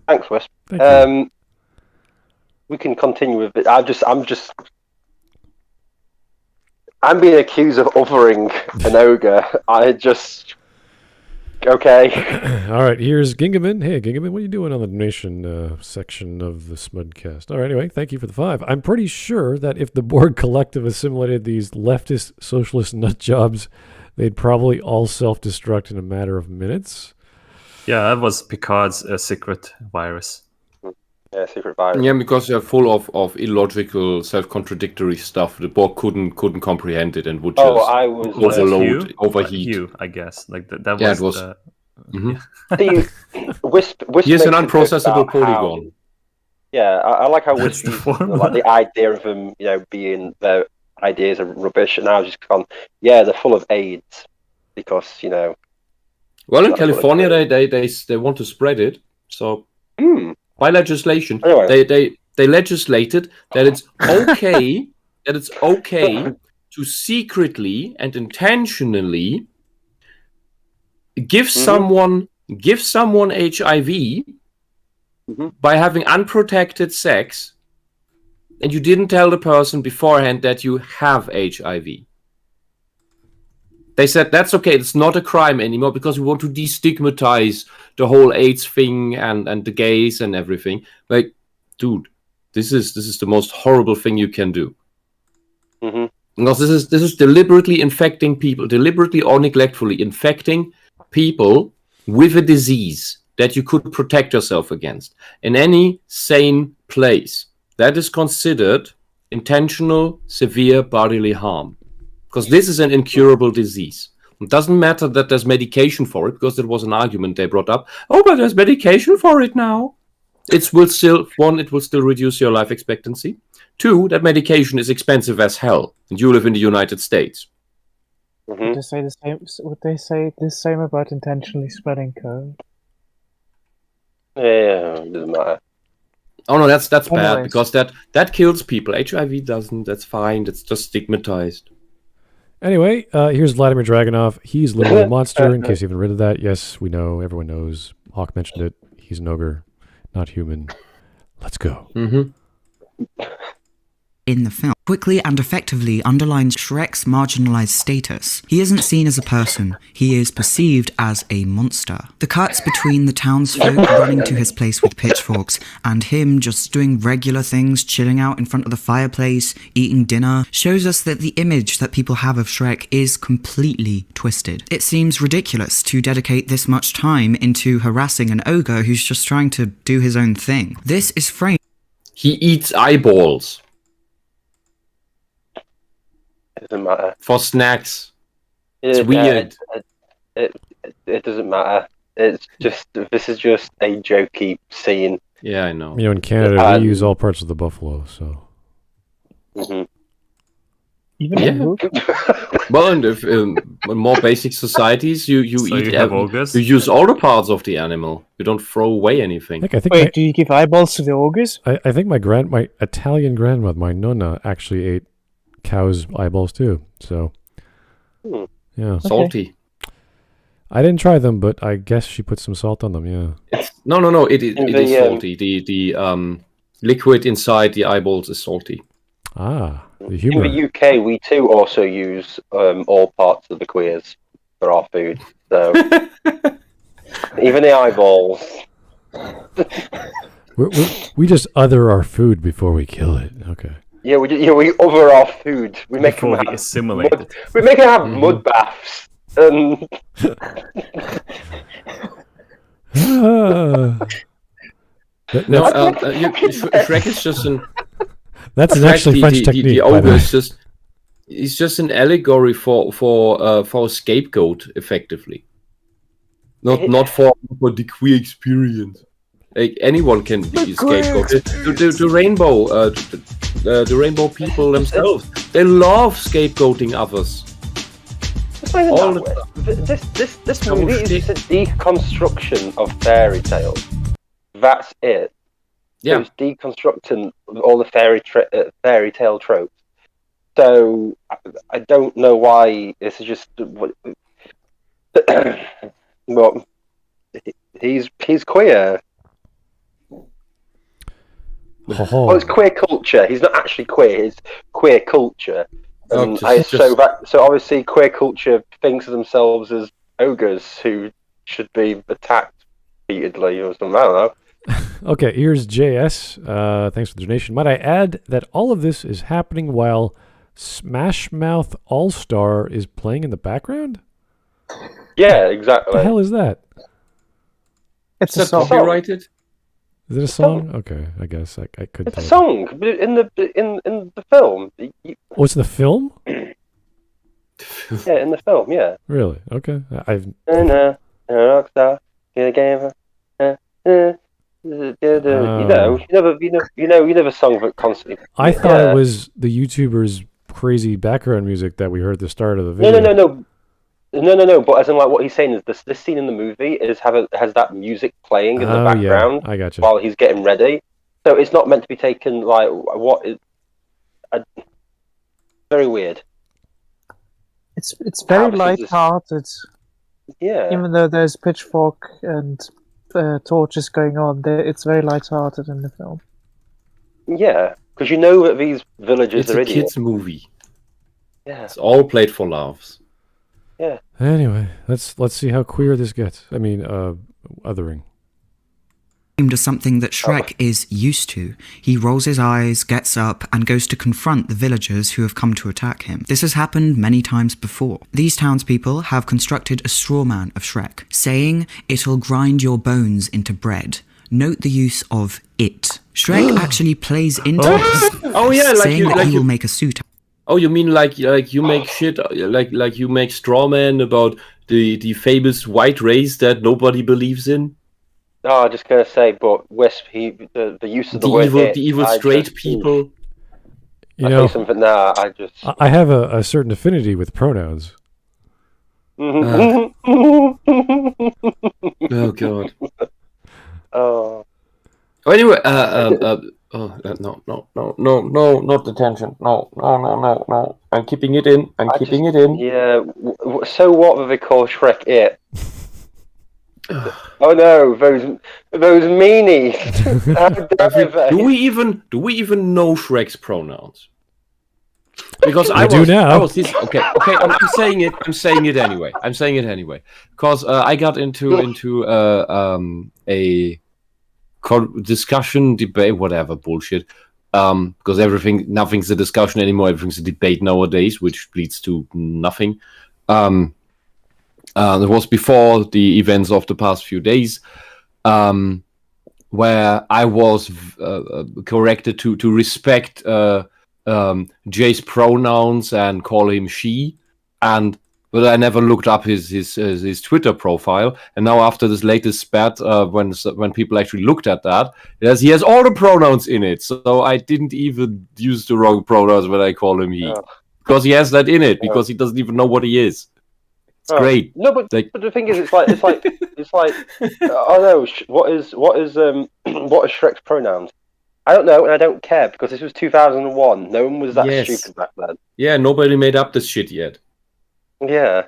Thanks, Wisp. Thank you. We can continue with it. I'm being accused of othering an ogre. Okay. All right, here's Gingaman. Hey, Gingaman, what are you doing on the donation section of the Smudcast? All right, anyway, thank you for the 5. I'm pretty sure that if the Borg Collective assimilated these leftist socialist nut jobs, they'd probably all self-destruct in a matter of minutes. Yeah, that was Picard's secret virus. Yeah, secret virus. Yeah, because they're full of illogical, self-contradictory stuff. The Borg couldn't comprehend it and would just overheat. Hugh, I guess. Like that was. Yeah, it was. Wisp Here's an makes unprocessable polygon. I like how Wisp That's uses the like the idea of them, being their ideas are rubbish, and now just gone. Yeah, they're full of AIDS because Well, in California, they want to spread it, so. By legislation, anyway. they legislated that it's okay to secretly and intentionally give someone HIV by having unprotected sex, and you didn't tell the person beforehand that you have HIV. They said that's okay. It's not a crime anymore because we want to destigmatize the whole AIDS thing and the gays and everything. Like, dude, this is the most horrible thing you can do. Mm-hmm. Because this is deliberately infecting people, deliberately or neglectfully infecting people with a disease that you could protect yourself against. In any sane place, that is considered intentional, severe bodily harm. Because this is an incurable disease. It doesn't matter that there's medication for it, because there was an argument they brought up. Oh, but there's medication for it now. It will still reduce your life expectancy. 2, that medication is expensive as hell, and you live in the United States. Mm-hmm. Would they say the same about intentionally spreading COVID? Yeah, it doesn't matter. Oh no, that's bad, Anyways. because that kills people. HIV doesn't. That's fine. That's just stigmatized. Anyway, here's Vladimir Dragunov. He's literally a monster, in case you haven't read of that. Yes, we know. Everyone knows. Hawk mentioned it. He's an ogre, not human. Let's go. Mm-hmm. In the film, quickly and effectively underlines Shrek's marginalized status. He isn't seen as a person, he is perceived as a monster. The cuts between the townsfolk running to his place with pitchforks and him just doing regular things, chilling out in front of the fireplace, eating dinner, shows us that the image that people have of Shrek is completely twisted. It seems ridiculous to dedicate this much time into harassing an ogre who's just trying to do his own thing. This is framed. He eats eyeballs It doesn't matter. for snacks. It's weird. It doesn't matter. It's just this is just a jokey scene. Yeah, I know. You know, in Canada, we use all parts of the buffalo, so. Mm-hmm. Even Yeah. in Luke? Well, and if in more basic societies, you So eat you have ogres? you use all the parts of the animal. You don't throw away anything. I think Wait, do you give eyeballs to the ogres? I think my Italian grandmother, my nonna, actually ate cows' eyeballs too. So, Hmm. yeah. Salty. I didn't try them, but I guess she put some salt on them. Yeah. It's no. It is the, salty. The liquid inside the eyeballs is salty. Ah, the In humor. the UK, we too also use all parts of the queers for our food. So even the eyeballs. We just other our food before we kill it. Okay. Yeah, we over our food. We make Before them we have assimilate mud, it. we make them have mud baths. And Ah. Shrek is just an. That's Shrek, actually French technique. The by the ogre way. is just. He's just an allegory for a scapegoat, effectively. Not for the queer experience. Like anyone can be a scapegoat. The rainbow, the rainbow people themselves, they love scapegoating others. it's not even All that the way. This Oh, movie is just a deconstruction of fairy tales. That's it. Yeah. It's deconstructing all the fairy tale tropes. So I don't know why this is just. Well, he's queer. Oh. Well, it's queer culture. He's not actually queer. It's queer culture. Oh, So obviously, queer culture thinks of themselves as ogres who should be attacked repeatedly or something. I don't know. Okay, here's JS. Thanks for the donation. Might I add that all of this is happening while Smash Mouth All Star is playing in the background? Yeah, What exactly. the hell is that? It's Is a that song. copyrighted? Is it a song? Okay, I guess I couldn't It's a tell. song in the film. Oh, it's the film? Yeah, in the film. Yeah. Really? Okay. I've Rockstar, get a game. You never sung but constantly. I thought Yeah. it was the YouTuber's crazy background music that we heard at the start of the video. No. But as in, like, what he's saying is this scene in the movie has that music playing in the background Yeah, I got you. while he's getting ready. So it's not meant to be taken like very weird. It's very How this is light-hearted, Yeah. even though there's pitchfork and torches going on. It's very light-hearted in the film. Yeah, because you know that these villagers It's are a idiots. kids' movie. Yeah. It's all played for laughs. Yeah. Anyway, let's see how queer this gets. I mean, othering. To something that Shrek is used to. He rolls his eyes, gets up, and goes to confront the villagers who have come to attack him. This has happened many times before. These townspeople have constructed a straw man of Shrek, saying it'll grind your bones into bread. Note the use of it. Shrek actually plays into this, saying that he will make a suit. Oh, you mean like you make shit, like you make straw man about the famous white race that nobody believes in? No, I'm just gonna say, but Wisp, the use of the word the evil straight people. You know, something now. I have a certain affinity with pronouns. Oh God. Oh. Anyway, oh no, not detention. No. I'm keeping it in. Keeping it in. Yeah. So what do they call Shrek it? Oh no, those meanies! How dare they? Do we even know Shrek's pronouns? Because I do now. Okay. I'm saying it anyway. Because I got into a discussion, debate, whatever bullshit. Because nothing's a discussion anymore. Everything's a debate nowadays, which leads to nothing. It was before the events of the past few days, where I was corrected to respect Jay's pronouns and call him she, but I never looked up his Twitter profile. And now after this latest spat, when people actually looked at that, he has all the pronouns in it. So I didn't even use the wrong pronouns when I call him he, because he has that in it, because he doesn't even know what he is. It's great. No, but the thing is, it's like oh no, what is Shrek's pronouns? I don't know, and I don't care, because this was 2001. No one was that stupid back then. Yeah, nobody made up this shit yet. Yeah.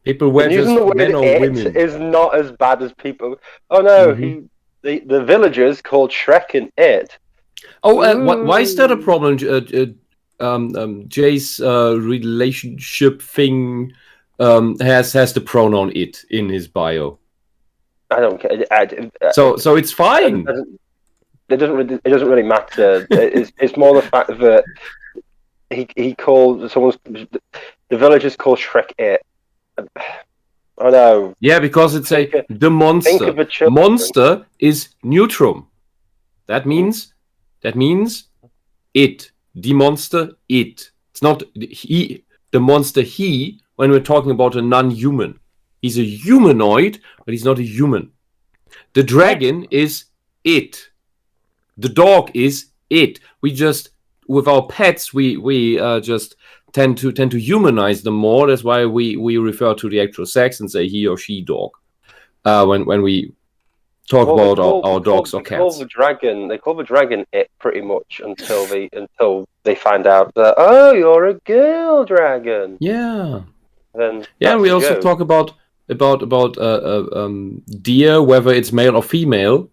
People were just men or women. Is not as bad as people. Oh no, the villagers called Shrek and it. Oh, why is that a problem? Jay's relationship thing has the pronoun it in his bio. I don't care. So it's fine. It doesn't really matter. It's more the fact that he called the villagers call Shrek it. Oh no. Yeah, because it's the monster. Monster is neutrum. That means it. The monster, it. It's not he. The monster, he. When we're talking about a non-human, he's a humanoid, but he's not a human. The dragon is it. The dog is it. We just, with our pets, we just tend to humanize them more. That's why we refer to the actual sex and say he or she dog. When we talk about our dogs or cats. They call the dragon it pretty much until they find out that you're a girl dragon. Yeah. Then we also talk about deer, whether it's male or female.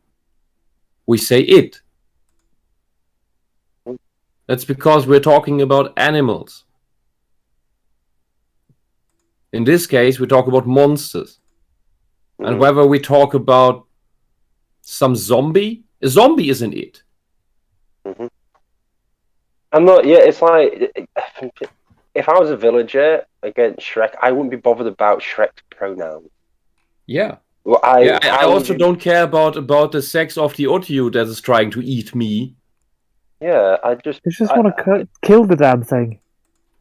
We say it. That's because we're talking about animals. In this case, we talk about monsters. And whether we talk about some zombie, a zombie isn't it. I'm not. Yeah, it's like if I was a villager against Shrek, I wouldn't be bothered about Shrek's pronouns. Yeah. Well, I also don't care about the sex of the Otiu that is trying to eat me. Yeah, I just want to kill the damn thing.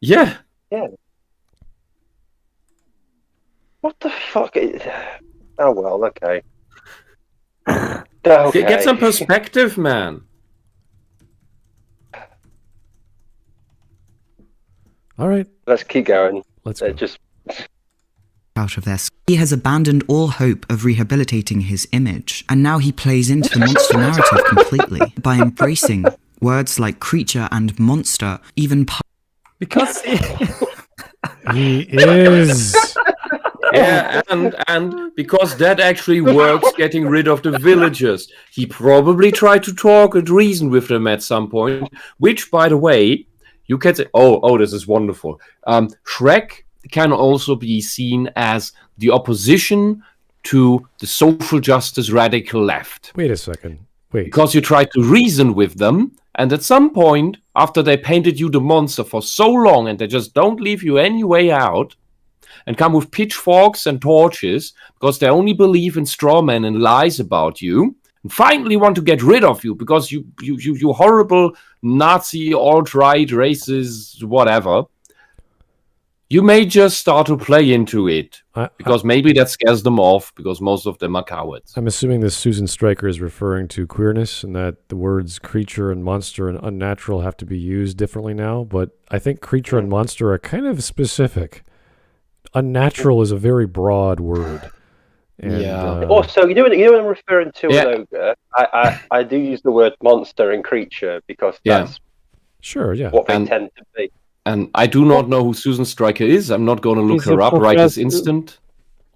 Yeah. Yeah. What the fuck? Oh well, okay. Okay. Get some perspective, man. All right. Let's keep going. Let's go. Just out of their he has abandoned all hope of rehabilitating his image, and now he plays into the monster narrative completely by embracing words like creature and monster, even because he is. Yeah, and because that actually works, getting rid of the villagers. He probably tried to talk and reason with them at some point, which, by the way, you can say, oh, this is wonderful. Shrek can also be seen as the opposition to the social justice radical left. Wait a second. Wait. Because you try to reason with them, and at some point, after they painted you the monster for so long and they just don't leave you any way out, and come with pitchforks and torches, because they only believe in straw men and lies about you, and finally want to get rid of you because you horrible Nazi, alt-right, racist, whatever, you may just start to play into it. Because maybe that scares them off, because most of them are cowards. I'm assuming this Susan Stryker is referring to queerness and that the words creature and monster and unnatural have to be used differently now, but I think creature and monster are kind of specific. Unnatural is a very broad word. And, Also, you know what I'm referring to, Ogre? I do use the word monster and creature because that's what they tend to be. And I do not know who Susan Stryker is. I'm not going to look her up right this instant.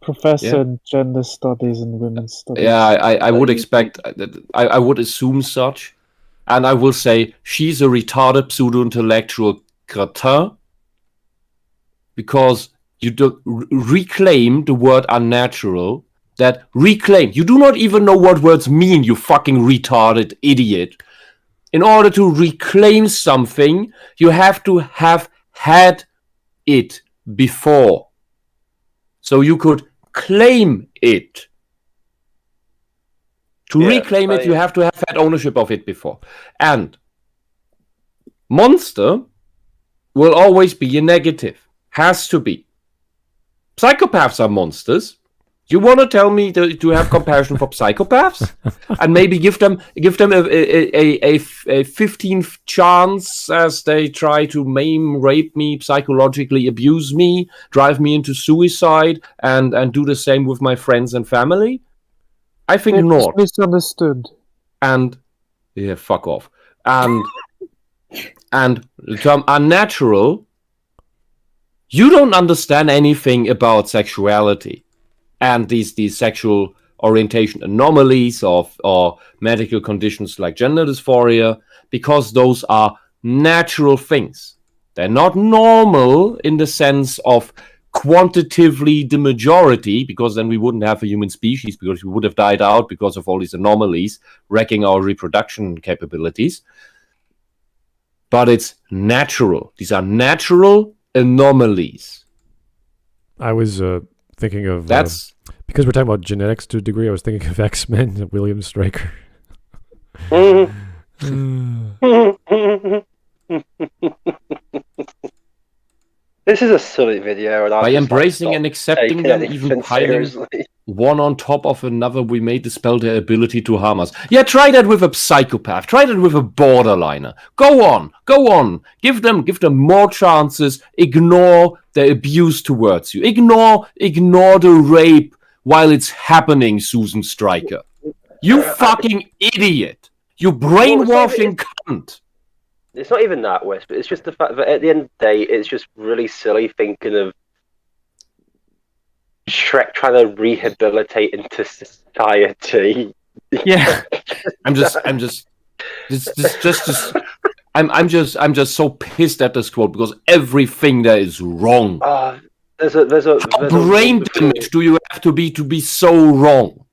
Professor in gender studies and women's studies. Yeah, I would expect, I would assume such. And I will say she's a retarded pseudo-intellectual cretin because you do reclaim the word unnatural. That reclaim. You do not even know what words mean, you fucking retarded idiot. In order to reclaim something, you have to have had it before. So you could claim it. To reclaim it, you have to have had ownership of it before. And monster will always be a negative. Has to be. Psychopaths are monsters. You want to tell me to have compassion for psychopaths and maybe give them a 15th chance as they try to maim, rape me, psychologically abuse me, drive me into suicide, and do the same with my friends and family? I think not. Misunderstood. And fuck off. And the term unnatural, you don't understand anything about sexuality. And these sexual orientation anomalies or medical conditions like gender dysphoria, because those are natural things. They're not normal in the sense of quantitatively the majority, because then we wouldn't have a human species, because we would have died out because of all these anomalies wrecking our reproduction capabilities. But it's natural. These are natural anomalies. I was thinking of because we're talking about genetics to a degree. I was thinking of X-Men, William Stryker. This is a silly video, and by embracing and accepting them, even piling one on top of another, we may dispel their ability to harm us. Yeah, try that with a psychopath. Try that with a borderliner. Go on. Give them more chances. Ignore the abuse towards you. Ignore the rape while it's happening, Susan Stryker. You fucking idiot. You brainwashing cunt. It's not even that, Wes, but it's just the fact that at the end of the day, it's just really silly thinking of Shrek trying to rehabilitate into society. Yeah, I'm just so pissed at this quote because everything there is wrong. There's a brain damage do you have to be so wrong?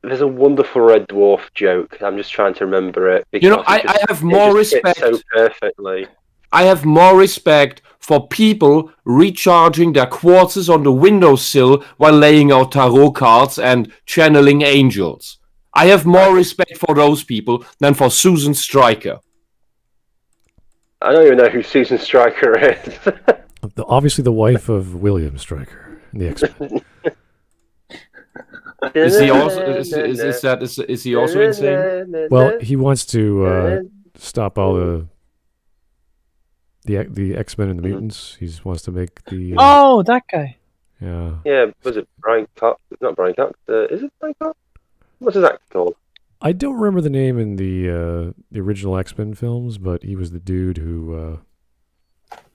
There's a wonderful Red Dwarf joke. I'm just trying to remember it. You know, I have more respect. So perfectly. I have more respect for people recharging their quarters on the windowsill while laying out tarot cards and channeling angels. I have more respect for those people than for Susan Stryker. I don't even know who Susan Stryker is. Obviously, the wife of William Stryker in the X-Men. Is he also insane? Well, he wants to stop all the X-Men and the mutants. He just wants to make the that guy. Yeah. Yeah, was it Brian Cox? Not Brian Cox. Is it Brian Cox? What's his act called? I don't remember the name in the original X-Men films, but he was the dude who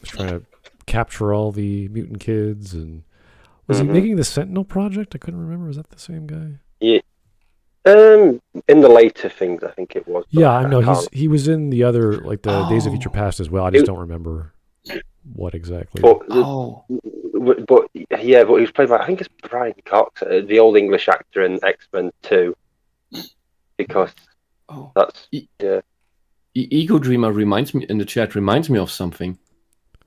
was trying to capture all the mutant kids. And was he making the Sentinel Project? I couldn't remember. Was that the same guy? Yeah. In the later things, I think it was. Yeah, I know. He was in the other, like the Days of Future Past as well. I just don't remember what exactly. But but he was played by, I think it's Brian Cox, the old English actor in X-Men 2. Because that's Ego Dreamer reminds me in the chat of something.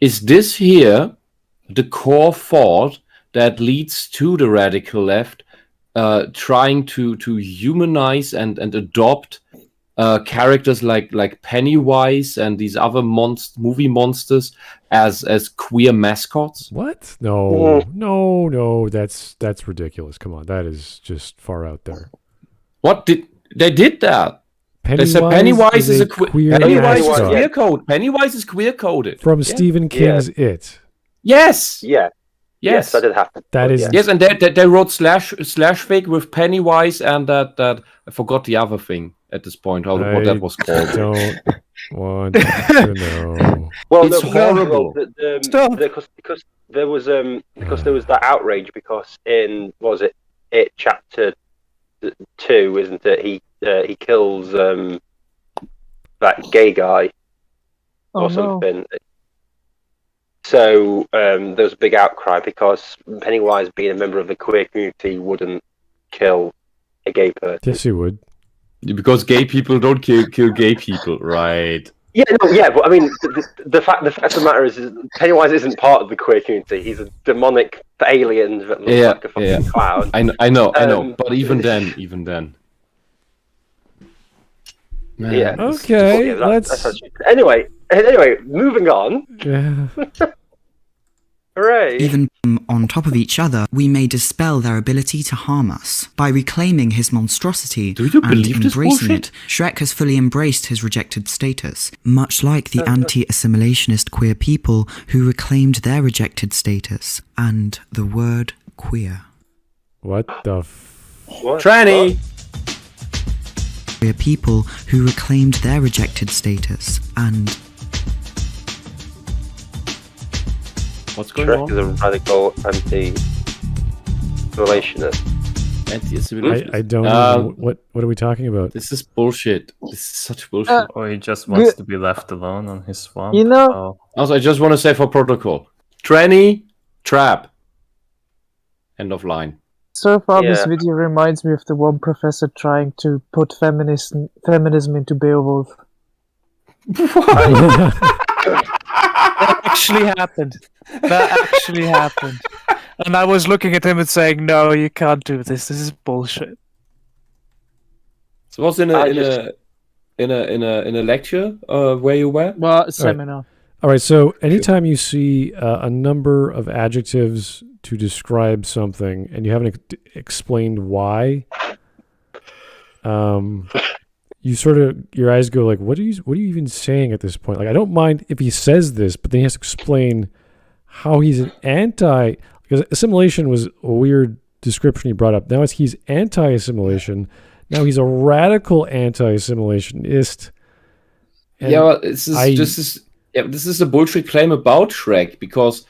Is this here the core thought that leads to the radical left trying to humanize and adopt characters like Pennywise and these other movie monsters as queer mascots? What? No, that's ridiculous. Come on, that is just far out there. What they did that? They said Pennywise is a queer code. Pennywise is queer coded from Stephen King's It. Yes, that did happen. Yes, and they wrote slash fig with Pennywise and that I forgot the other thing at this point. What that was called. Don't want to know. Well, it's horrible. Because there was that outrage because in it chapter 2, isn't it? He kills that gay guy or something. No. So there was a big outcry because Pennywise, being a member of the queer community, wouldn't kill a gay person. Yes, he would. Because gay people don't kill gay people, right? But I mean, the fact of the matter is Pennywise isn't part of the queer community. He's a demonic alien that looks like a fucking clown. I know. But even then. Man, yeah. Okay. That's anyway, moving on. Yeah. Hooray! Even on top of each other, we may dispel their ability to harm us. By reclaiming his monstrosity and embracing it, Shrek has fully embraced his rejected status, much like the anti-assimilationist queer people who reclaimed their rejected status and the word queer. What the Tranny! Queer people who reclaimed their rejected status and... What's going Shrek on? is a radical anti-assimilationist. Anti-assimilationist? I don't know. What are we talking about? This is bullshit. This is such bullshit. Or he just wants to be left alone on his swamp. You know... Also, I just want to say for protocol. Tranny, trap. End of line. So far, this video reminds me of the one professor trying to put feminism into Beowulf. That actually happened. And I was looking at him and saying, "No, you can't do this. This is bullshit." So, was in a lecture where you were? Well, a seminar. All right. So, anytime you see a number of adjectives to describe something and you haven't explained why, you sort of, your eyes go like, what are you even saying at this point? Like, I don't mind if he says this, but then he has to explain how he's an because assimilation was a weird description he brought up. Now he's anti-assimilation. Now he's a radical anti-assimilationist. This is a bullshit claim about Shrek, because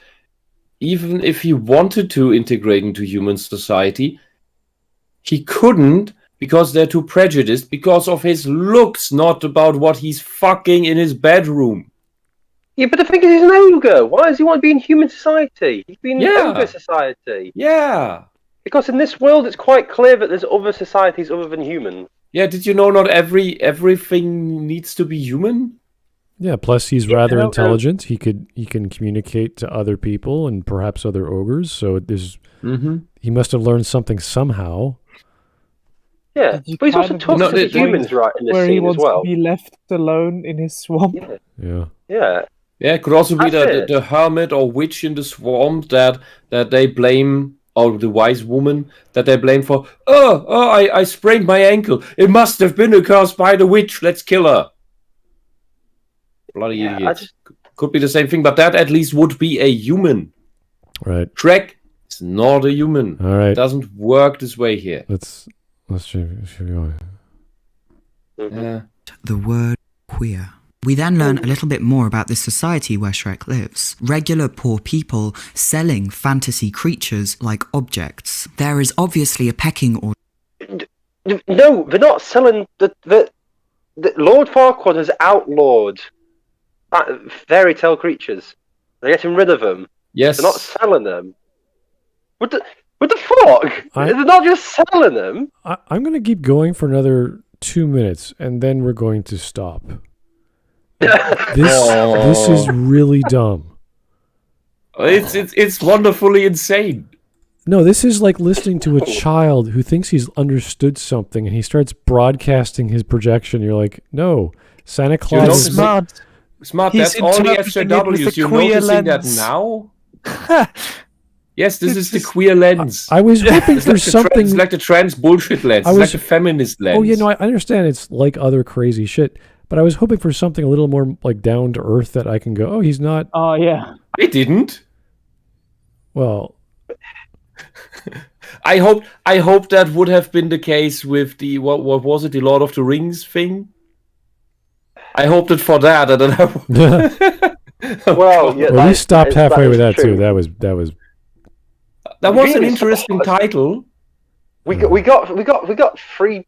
even if he wanted to integrate into human society, he couldn't, because they're too prejudiced, because of his looks, not about what he's fucking in his bedroom. Yeah, but the thing is, he's an ogre. Why does he want to be in human society? He's been in ogre society. Yeah. Because in this world, it's quite clear that there's other societies other than humans. Yeah, did you know not everything needs to be human? Yeah, plus he's rather intelligent. He can communicate to other people and perhaps other ogres. So he must have learned something somehow. Yeah, but he's also talking to the humans right in this where scene he wants as well. to be left alone in his swamp. Yeah. Yeah. Yeah, it could also be the hermit or witch in the swamp that they blame, or the wise woman that they blame for, I sprained my ankle. It must have been caused by the witch. Let's kill her. Bloody idiots. Could be the same thing, but that at least would be a human. Right. Shrek is not a human. All right. It doesn't work this way here. Let's keep going. Yeah. The word queer. We then learn a little bit more about this society where Shrek lives. Regular poor people selling fantasy creatures like objects. There is obviously a pecking order. No, they're not selling the Lord Farquaad has outlawed fairy tale creatures. They're getting rid of them. Yes. They're not selling them. What the fuck? They're not just selling them. I'm going to keep going for another 2 minutes, and then we're going to stop. This is really dumb. It's wonderfully insane. No, this is like listening to a child who thinks he's understood something, and he starts broadcasting his projection. You're like, no, Santa Claus is Smart. That's all the SJWs. You're noticing that now? Yes, this is the queer lens. I was hoping for something. It's like the trans bullshit lens. It's like the feminist lens. Oh, I understand it's like other crazy shit, but I was hoping for something a little more like down to earth that I can go, oh, he's not. Oh, yeah. I didn't. Well, I hope that would have been the case with the what was it, the Lord of the Rings thing. I hoped it for that. I don't know. Well, we stopped halfway with that true. too. That was an interesting title. We got 3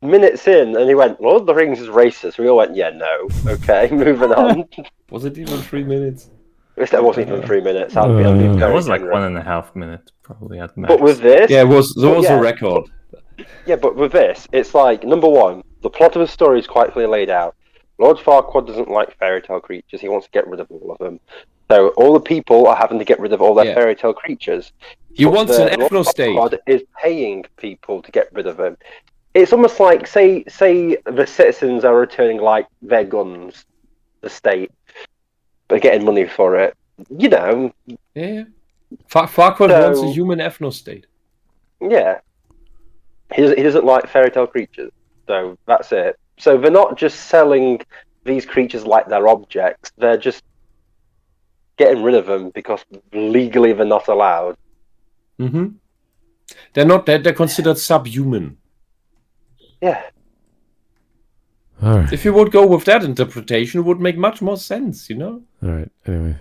minutes in, and he went, "Lord of the Rings is racist." We all went, "Yeah, no, okay, moving on." Was it even 3 minutes? That wasn't even 3 minutes. That was like 1.5 minutes, probably at max. But with this, there was a record. Yeah, but with this, it's like number one, the plot of the story is quite clearly laid out. Lord Farquaad doesn't like fairy tale creatures. He wants to get rid of all of them. So all the people are having to get rid of all their fairy tale creatures. He wants an ethno-state. Lord Farquaad is paying people to get rid of them. It's almost like, say the citizens are returning like their guns, the state. They're getting money for it. Yeah. Farquaad wants a human ethno-state. Yeah. He doesn't like fairy tale creatures. So that's it. So they're not just selling these creatures like they're objects. They're just getting rid of them because legally they're not allowed. Mm-hmm. They're considered subhuman. Yeah. all right. If you would go with that interpretation, it would make much more sense, All right. Anyway.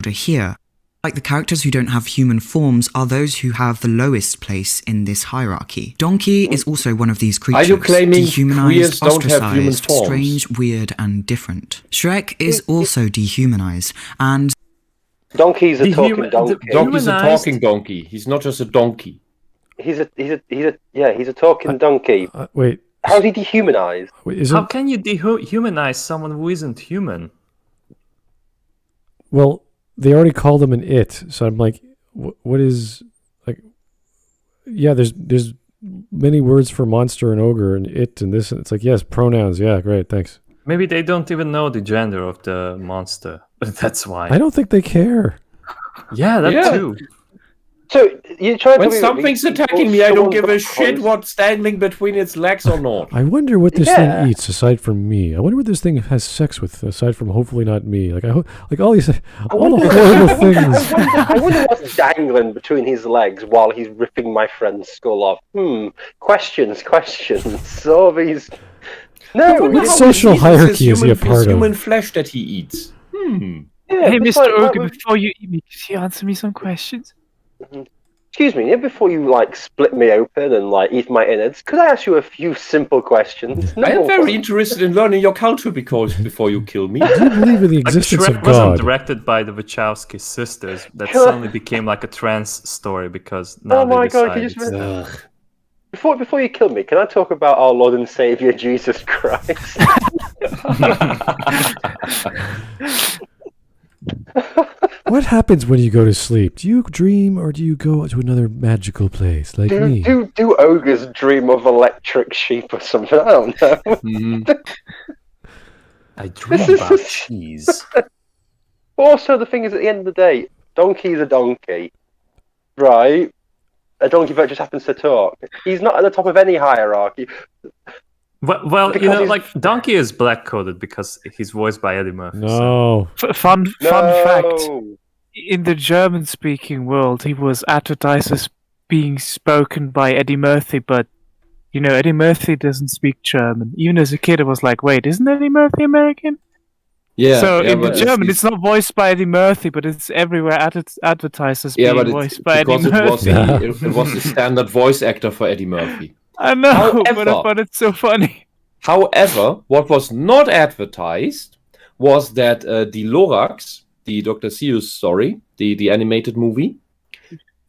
Here, like the characters who don't have human forms are those who have the lowest place in this hierarchy. Donkey is also one of these creatures. Are you claiming dehumanized, queers don't have human ostracized, forms? strange, weird, and different. Shrek is also dehumanized, and Donkey's a talking donkey. Donkey's a talking donkey. He's not just a donkey. He's a talking donkey. Wait. How's he dehumanized? How can you dehumanize someone who isn't human? Well, they already called him an it, so I'm like, what is like? Yeah, there's many words for monster and ogre and it and this. And it's like, yes, pronouns. Yeah, great, thanks. Maybe they don't even know the gender of the monster. That's why. I don't think they care. Yeah, that too. So you trying when to something's attacking me, I don't give a shit what's standing between its legs or not. I wonder what this thing eats aside from me. I wonder what this thing has sex with aside from hopefully not me. Like all the horrible things. I wonder what's dangling between his legs while he's ripping my friend's skull off. Questions. So these. No, what social hierarchy is he a part of? Human flesh that he eats. Yeah, hey, Mr. Ogre, before you eat me, could you answer me some questions? Excuse me, before you split me open and eat my innards, could I ask you a few simple questions? I am very interested in learning your culture before you kill me. Do you believe in the existence Shrek of wasn't God? directed by the Wachowski sisters. That suddenly became like a trans story because now my they God! Before you kill me, can I talk about our Lord and Savior Jesus Christ? What happens when you go to sleep? Do you dream or do you go to another magical place like me? Do ogres dream of electric sheep or something? I don't know. I dream about cheese. Also, the thing is, at the end of the day, donkey's a donkey, right? A donkey that just happens to talk. He's not at the top of any hierarchy. Well, Donkey is black-coded because he's voiced by Eddie Murphy. No. Fun fact. In the German-speaking world, he was advertised as being spoken by Eddie Murphy, but, Eddie Murphy doesn't speak German. Even as a kid, I was like, wait, isn't Eddie Murphy American? Yeah. So in the German, it's not voiced by Eddie Murphy, but it's everywhere advertised as being voiced by Eddie Murphy. It was the standard voice actor for Eddie Murphy. I know, but I thought it's so funny. However, what was not advertised was that the Lorax, the Dr. Seuss story, the animated movie,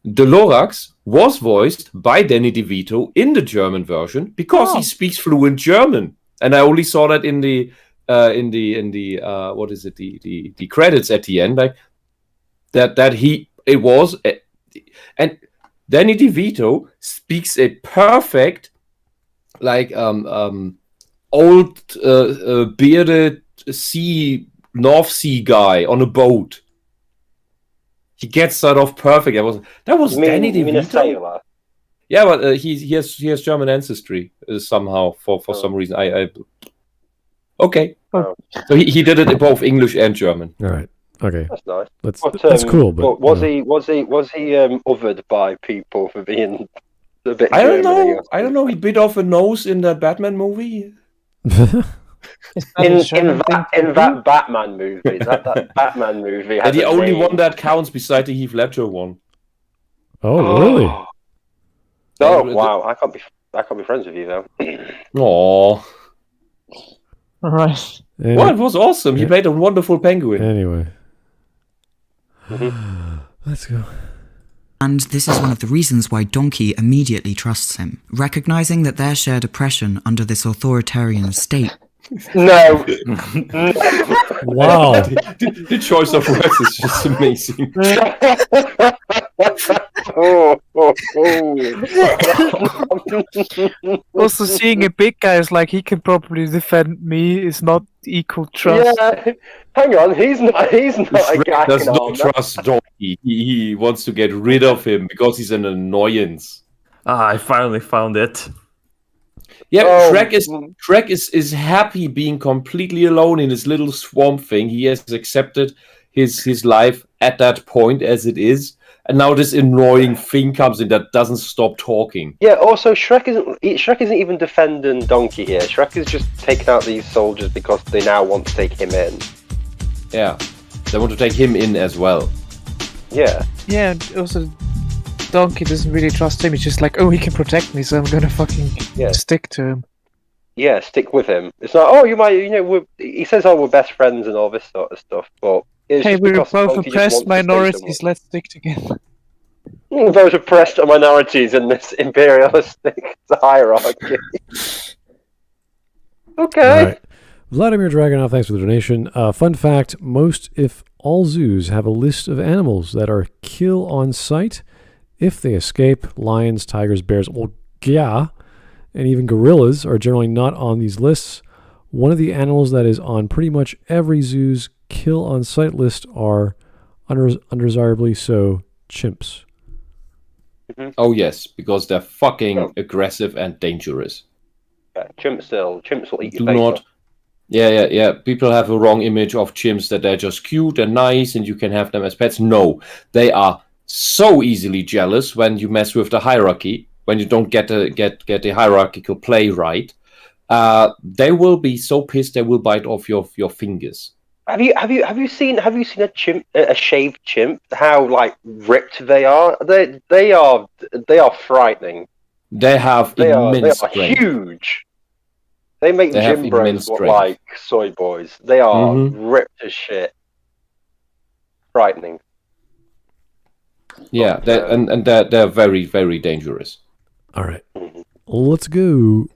the Lorax was voiced by Danny DeVito in the German version because he speaks fluent German, and I only saw that in the what is it, the credits at the end, like and Danny DeVito speaks a perfect like old bearded North Sea guy on a boat. He gets that off perfect. That was Danny DeVito. You mean a sailor? Yeah, but he has German ancestry somehow for some reason. Okay. Oh. So he did it in both English and German. All right. Okay. That's nice. That's cool. But was he othered by people for being a bit? I don't know. I don't know. He bit off a nose in that Batman movie. in that Batman movie, that Batman movie. And the only one that counts beside the Heath Ledger one. Oh, really? Oh, wow! I can't be friends with you though. Aww. Right. Well, it was awesome. He played a wonderful penguin. Anyway. Mm-hmm. Let's go. And this is one of the reasons why Donkey immediately trusts him, recognizing that their shared oppression under this authoritarian state. No. Wow. The choice of words is just amazing. Also, seeing a big guy is like he can probably defend me is not equal trust. Yeah, hang on, he's not a guy. Does not trust Donkey. He wants to get rid of him because he's an annoyance. I finally found it. Yeah, Shrek is happy being completely alone in his little swamp thing. He has accepted his life at that point as it is, and now this annoying thing comes in that doesn't stop talking. Yeah. Also, Shrek isn't even defending Donkey here. Shrek is just taking out these soldiers because they now want to take him in. Yeah, they want to take him in as well. Yeah. Yeah. And also, Donkey doesn't really trust him. He's just like, oh, he can protect me, so I'm gonna fucking stick to him. Yeah, stick with him. It's like, oh, you might, he says, oh, we're best friends and all this sort of stuff, but it's hey, just we're because both Donkey just oppressed wants to stay minorities. somewhere. Let's stick together. Those oppressed minorities in this imperialistic hierarchy. Okay. All right. Vladimir Dragunov, thanks for the donation. Fun fact, most, if all zoos have a list of animals that are kill on sight if they escape. Lions, tigers, bears, well, yeah, and even gorillas are generally not on these lists. One of the animals that is on pretty much every zoo's kill on sight list are, undesirably so, chimps. Mm-hmm. Oh yes, because they're fucking aggressive and dangerous. Yeah, chimps will eat Do your face not. off. Yeah. People have a wrong image of chimps, that they're just cute and nice and you can have them as pets. No, they are so easily jealous when you mess with the hierarchy, when you don't get the hierarchical play right. They will be so pissed they will bite off your fingers. Have you seen a chimp, a shaved chimp? How like ripped they are? They are frightening. They have immense strength. Huge. They make gym bros look like soy boys. They are ripped as shit. Frightening. Yeah, they're very, very dangerous. All right, let's go.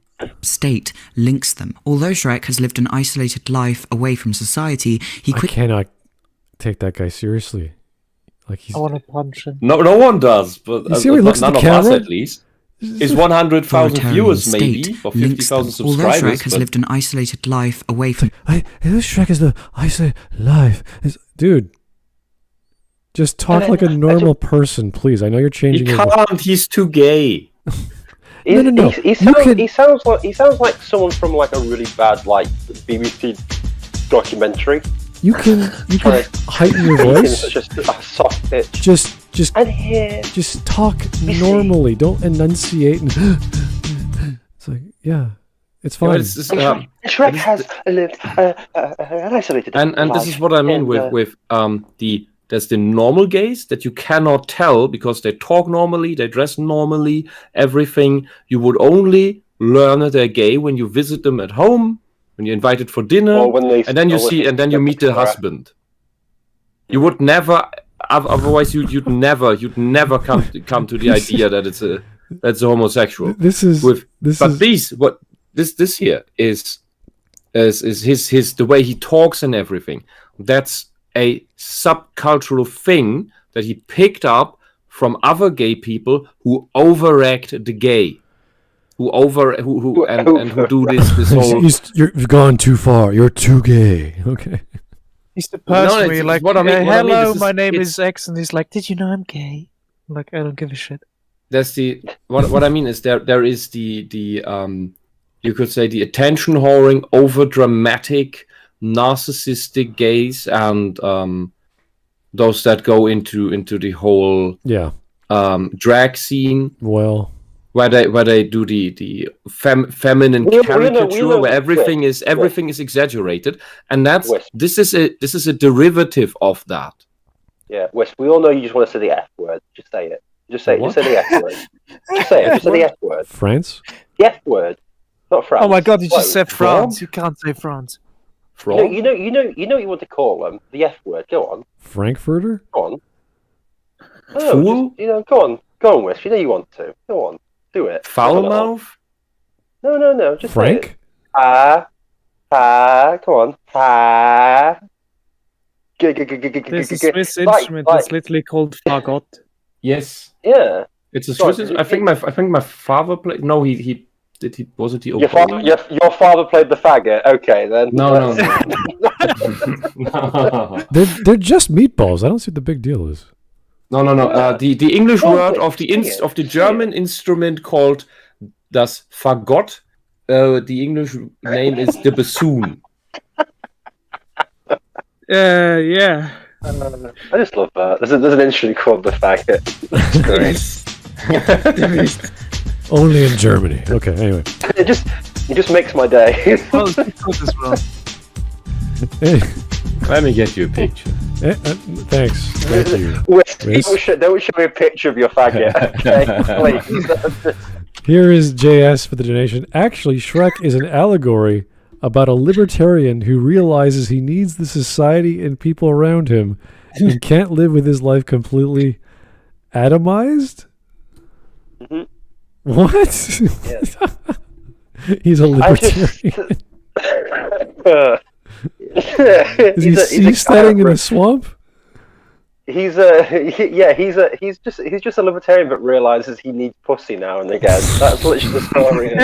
State links them. Although Shrek has lived an isolated life away from society, I cannot take that guy seriously. Like I want to punch him. No one does, but you see how he looks none at the of us camera? at least. It's 100,000 viewers maybe for 50,000 subscribers. Although Shrek has lived an isolated life away from... Shrek is the isolated life. Dude, just talk like a normal person, please. I know you're changing. He can't. He's too gay. No. He sounds like someone from like a really bad like BBC documentary. You can heighten your voice. Just a soft pitch. Just talk normally. Don't enunciate. It's like, yeah, it's fine. Shrek has lived an isolated life. And this is what I mean with there's the normal gays that you cannot tell because they talk normally, they dress normally, everything. You would only learn that they're gay when you visit them at home, when you're invited for dinner, and then you meet the husband. You would never otherwise you'd never come to the idea that that's a homosexual. This here is his the way he talks and everything. That's a subcultural thing that he picked up from other gay people who overact the gay, who do this whole. You've gone too far. You're too gay. Okay. He's the person where you're like, hello, my name is is X, and he's like, did you know I'm gay? I'm like, I don't give a shit. That's the what I mean is there is the you could say the attention whoring, over dramatic, narcissistic gays, and those that go into the whole drag scene. Well, where they do the feminine caricature, where everything is exaggerated, and this is a derivative of that. Yeah, Wes, we all know you just want to say the F word. Just say it. Just say it. Just say the F word. Just say it. Just say the F word. France? The F word, not France. Oh my God! You just said France. You can't say France. You know what you want to call them. The F word. Go on. Frankfurter? Go on. Oh, go on, Wes. You know you want to. Go on. Do it. Foul mouth? No. Just Frank? Come on. There's a Swiss instrument that's literally called fagot. Yes. Yeah. It's a Swiss instrument. I think my father played. No, he was it the your father played the faggot. Okay, then. No. They're just meatballs. I don't see what the big deal is. No. The English word of the German instrument called das Fagott. The English name is the bassoon. Yeah. I just love that. There's an instrument called the faggot. Great. Only in Germany. Okay. Anyway, it just makes my day. Well, it's good as well. Hey. Let me get you a picture. Thanks. Thank you. Don't show me a picture of your faggot. Okay, please. Here is JS for the donation. Actually, Shrek is an allegory about a libertarian who realizes he needs the society and people around him and can't live with his life completely atomized? Mm-hmm. What? Yes. He's a libertarian. Is he seasteading in a swamp? He's just a libertarian, but realizes he needs pussy now and again. That's literally the story.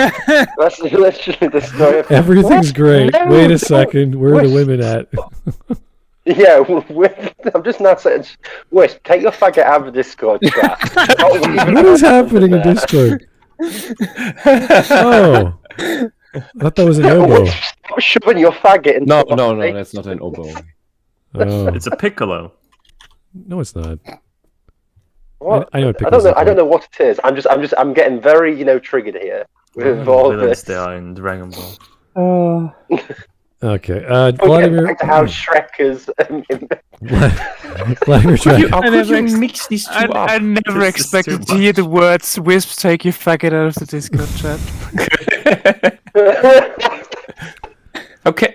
That's literally the story. Everything's great. Wait a second. Where are the women at? Yeah, I'm just not saying. Wish, take your faggot out of the Discord chat. What is happening in Discord? Oh, I thought that was an oboe. Stop shoving your faggot into No, that's not an oboe. Oh. It's a piccolo. No, it's not. What? I know what I don't know what it is. I'm getting very, triggered here with all this. They are in Dragon Ball. Okay. Vladimir. Back to how Shrek is. Vladimir Shrek. How could you mix these two up? I never expected to hear the words "Wisp, take your faggot out of the Discord chat."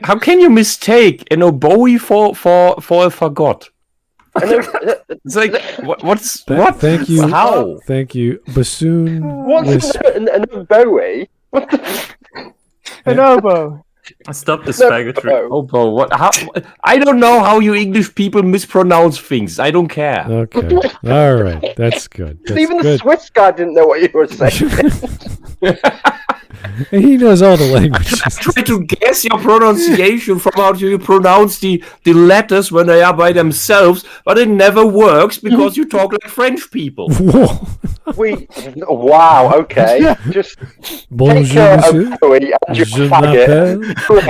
How can you mistake an oboe for a fagot? It's like what? Thank you. How? Thank you, bassoon. What's an oboe? What the? An oboe. Stop the faggotry. Oboe. What? How? I don't know how you English people mispronounce things. I don't care. Okay. All right. That's good. Even the Swiss guy didn't know what you were saying. He knows all the languages. I try to guess your pronunciation from how you pronounce the letters when they are by themselves, but it never works because you talk like French people. Wow, okay. Just Bonjour, monsieur. Je m'appelle.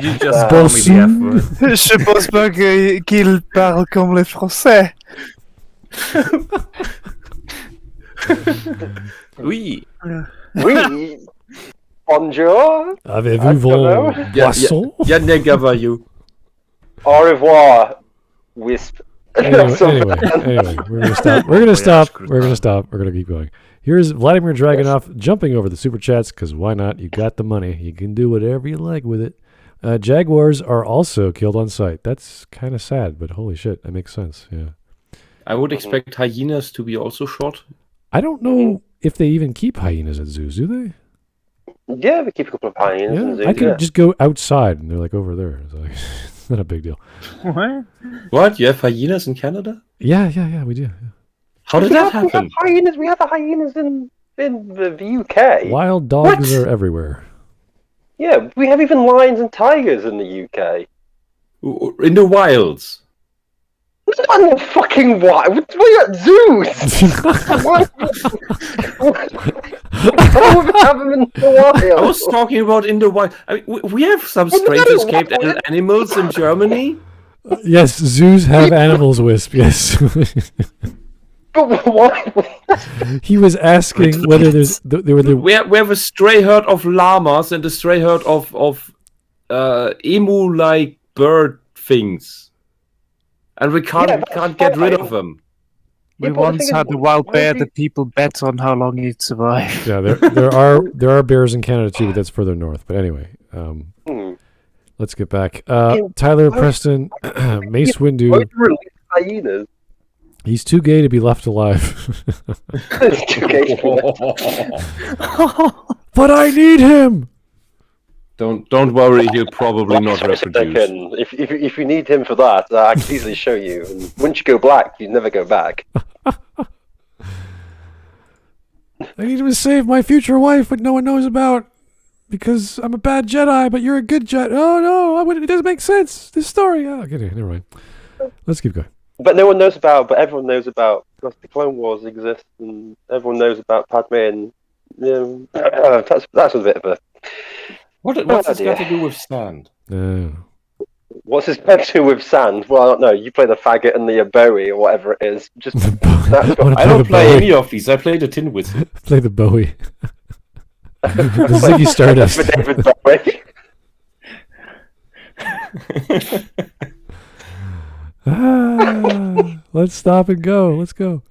You just call me the F word. Je pense pas qu'il parle comme les Français. Oui. Oui. Bonjour. Avez-vous vos poissons? Yannick Gavaillou. Au revoir, Wisp. Anyway, we're gonna stop. We're gonna keep going. Here's Vladimir Dragunov jumping over the super chats because why not? You got the money. You can do whatever you like with it. Jaguars are also killed on sight. That's kind of sad, but holy shit, that makes sense. Yeah. I would expect hyenas to be also shot. I don't know if they even keep hyenas at zoos, do they? Yeah, we keep a couple of hyenas in Yeah, zoos. I could just go outside and they're like over there. It's like, it's not a big deal. What? What? You have hyenas in Canada? Yeah, we do. Yeah. How did that happen? We have hyenas in the UK. Wild dogs are everywhere. Yeah, we have even lions and tigers in the UK. In the wilds. Not in the fucking wild. We're at zoos. Why would we have them in the wild? I was talking about in the wild. I mean, we have some strange escaped animals in Germany. Yes, zoos have animals, Wisp. Yes. But why? He was asking whether there were the. We have a stray herd of llamas and a stray herd of emu-like bird things. And we can't get rid of them. We once had a wild bear that people bet on how long he'd survive. Yeah, there are bears in Canada too, but that's further north. But anyway, let's get back. Tyler Preston, Mace Windu. Hyenas. He's too gay to be left alive. But I need him. Don't worry, he'll probably not reproduce. If you need him for that, I can easily show you. And once you go black, you never go back. I need him to save my future wife, but no one knows about because I'm a bad Jedi, but you're a good Jedi. Oh no, it doesn't make sense. This story. Oh, okay, never mind. Let's keep going. But no one knows about. But everyone knows about because the Clone Wars exist, and everyone knows about Padme. And that's a bit of a. What's this got to do with sand? What's this got to do with sand? Well, I don't know. You play the faggot and the Bowie or whatever it is. Just I don't play any of these. I play the Tin Whistle. Play the Bowie. The Ziggy Stardust. David Bowie. Let's stop and go. Let's go.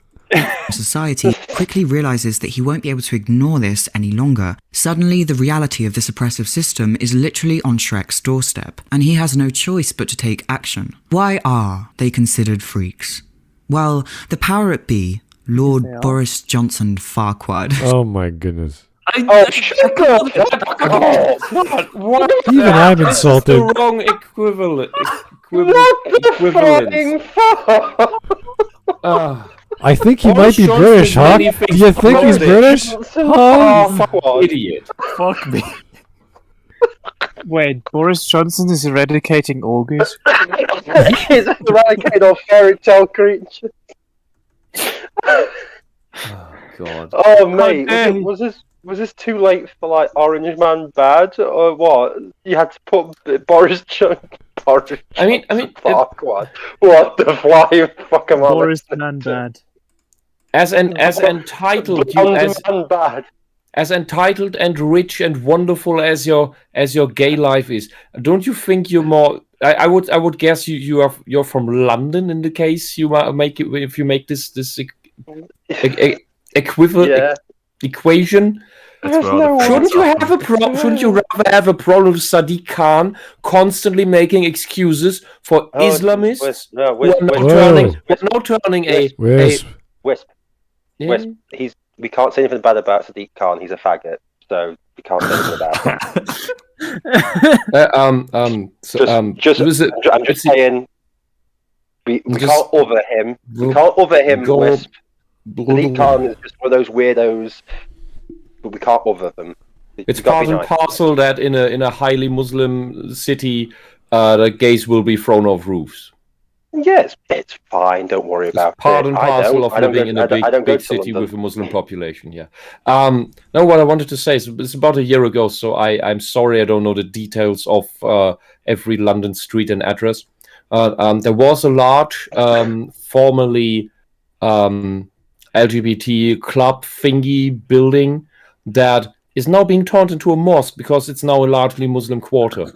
Society quickly realizes that he won't be able to ignore this any longer. Suddenly, the reality of this oppressive system is literally on Shrek's doorstep, and he has no choice but to take action. Why are they considered freaks? Well, the powers that be, Lord Boris Johnson Farquaad. Oh my goodness. What? Even I'm insulted. That's the wrong equivalent. I think he might be British, huh? Do you think he's British? Idiot. Fuck me. Wait, Boris Johnson is eradicating ogres? He's eradicating all fairy tale creatures. Oh, God. Oh, mate. Was this too late for, like, Orange Man Bad? Or what? You had to put Boris Johnson... I mean, Farquaad. What the flying fuck am I? Boris Man Bad. As entitled and rich and wonderful as your gay life is, don't you think you're more? I would guess you're from London in the case you make it if you make this equivalent equation. Shouldn't you have a problem? Shouldn't you rather have a problem with Sadiq Khan constantly making excuses for Islamists who are now turning a Wisp. Yeah. Wisp. We can't say anything bad about Sadiq Khan. He's a faggot, so we can't say anything about him. I'm just saying. We can't over him. We can't over him. Wisp. Sadiq Khan is just one of those weirdos. But we can't other them. It's part and parcel that in a highly Muslim city, the gays will be thrown off roofs. Yes, it's fine. Don't worry about it. Part and parcel of living in a big city with a Muslim population. Yeah. No, what I wanted to say is it's about a year ago, so I'm sorry I don't know the details of every London street and address. There was a large, formerly LGBT club thingy building that is now being turned into a mosque because it's now a largely Muslim quarter.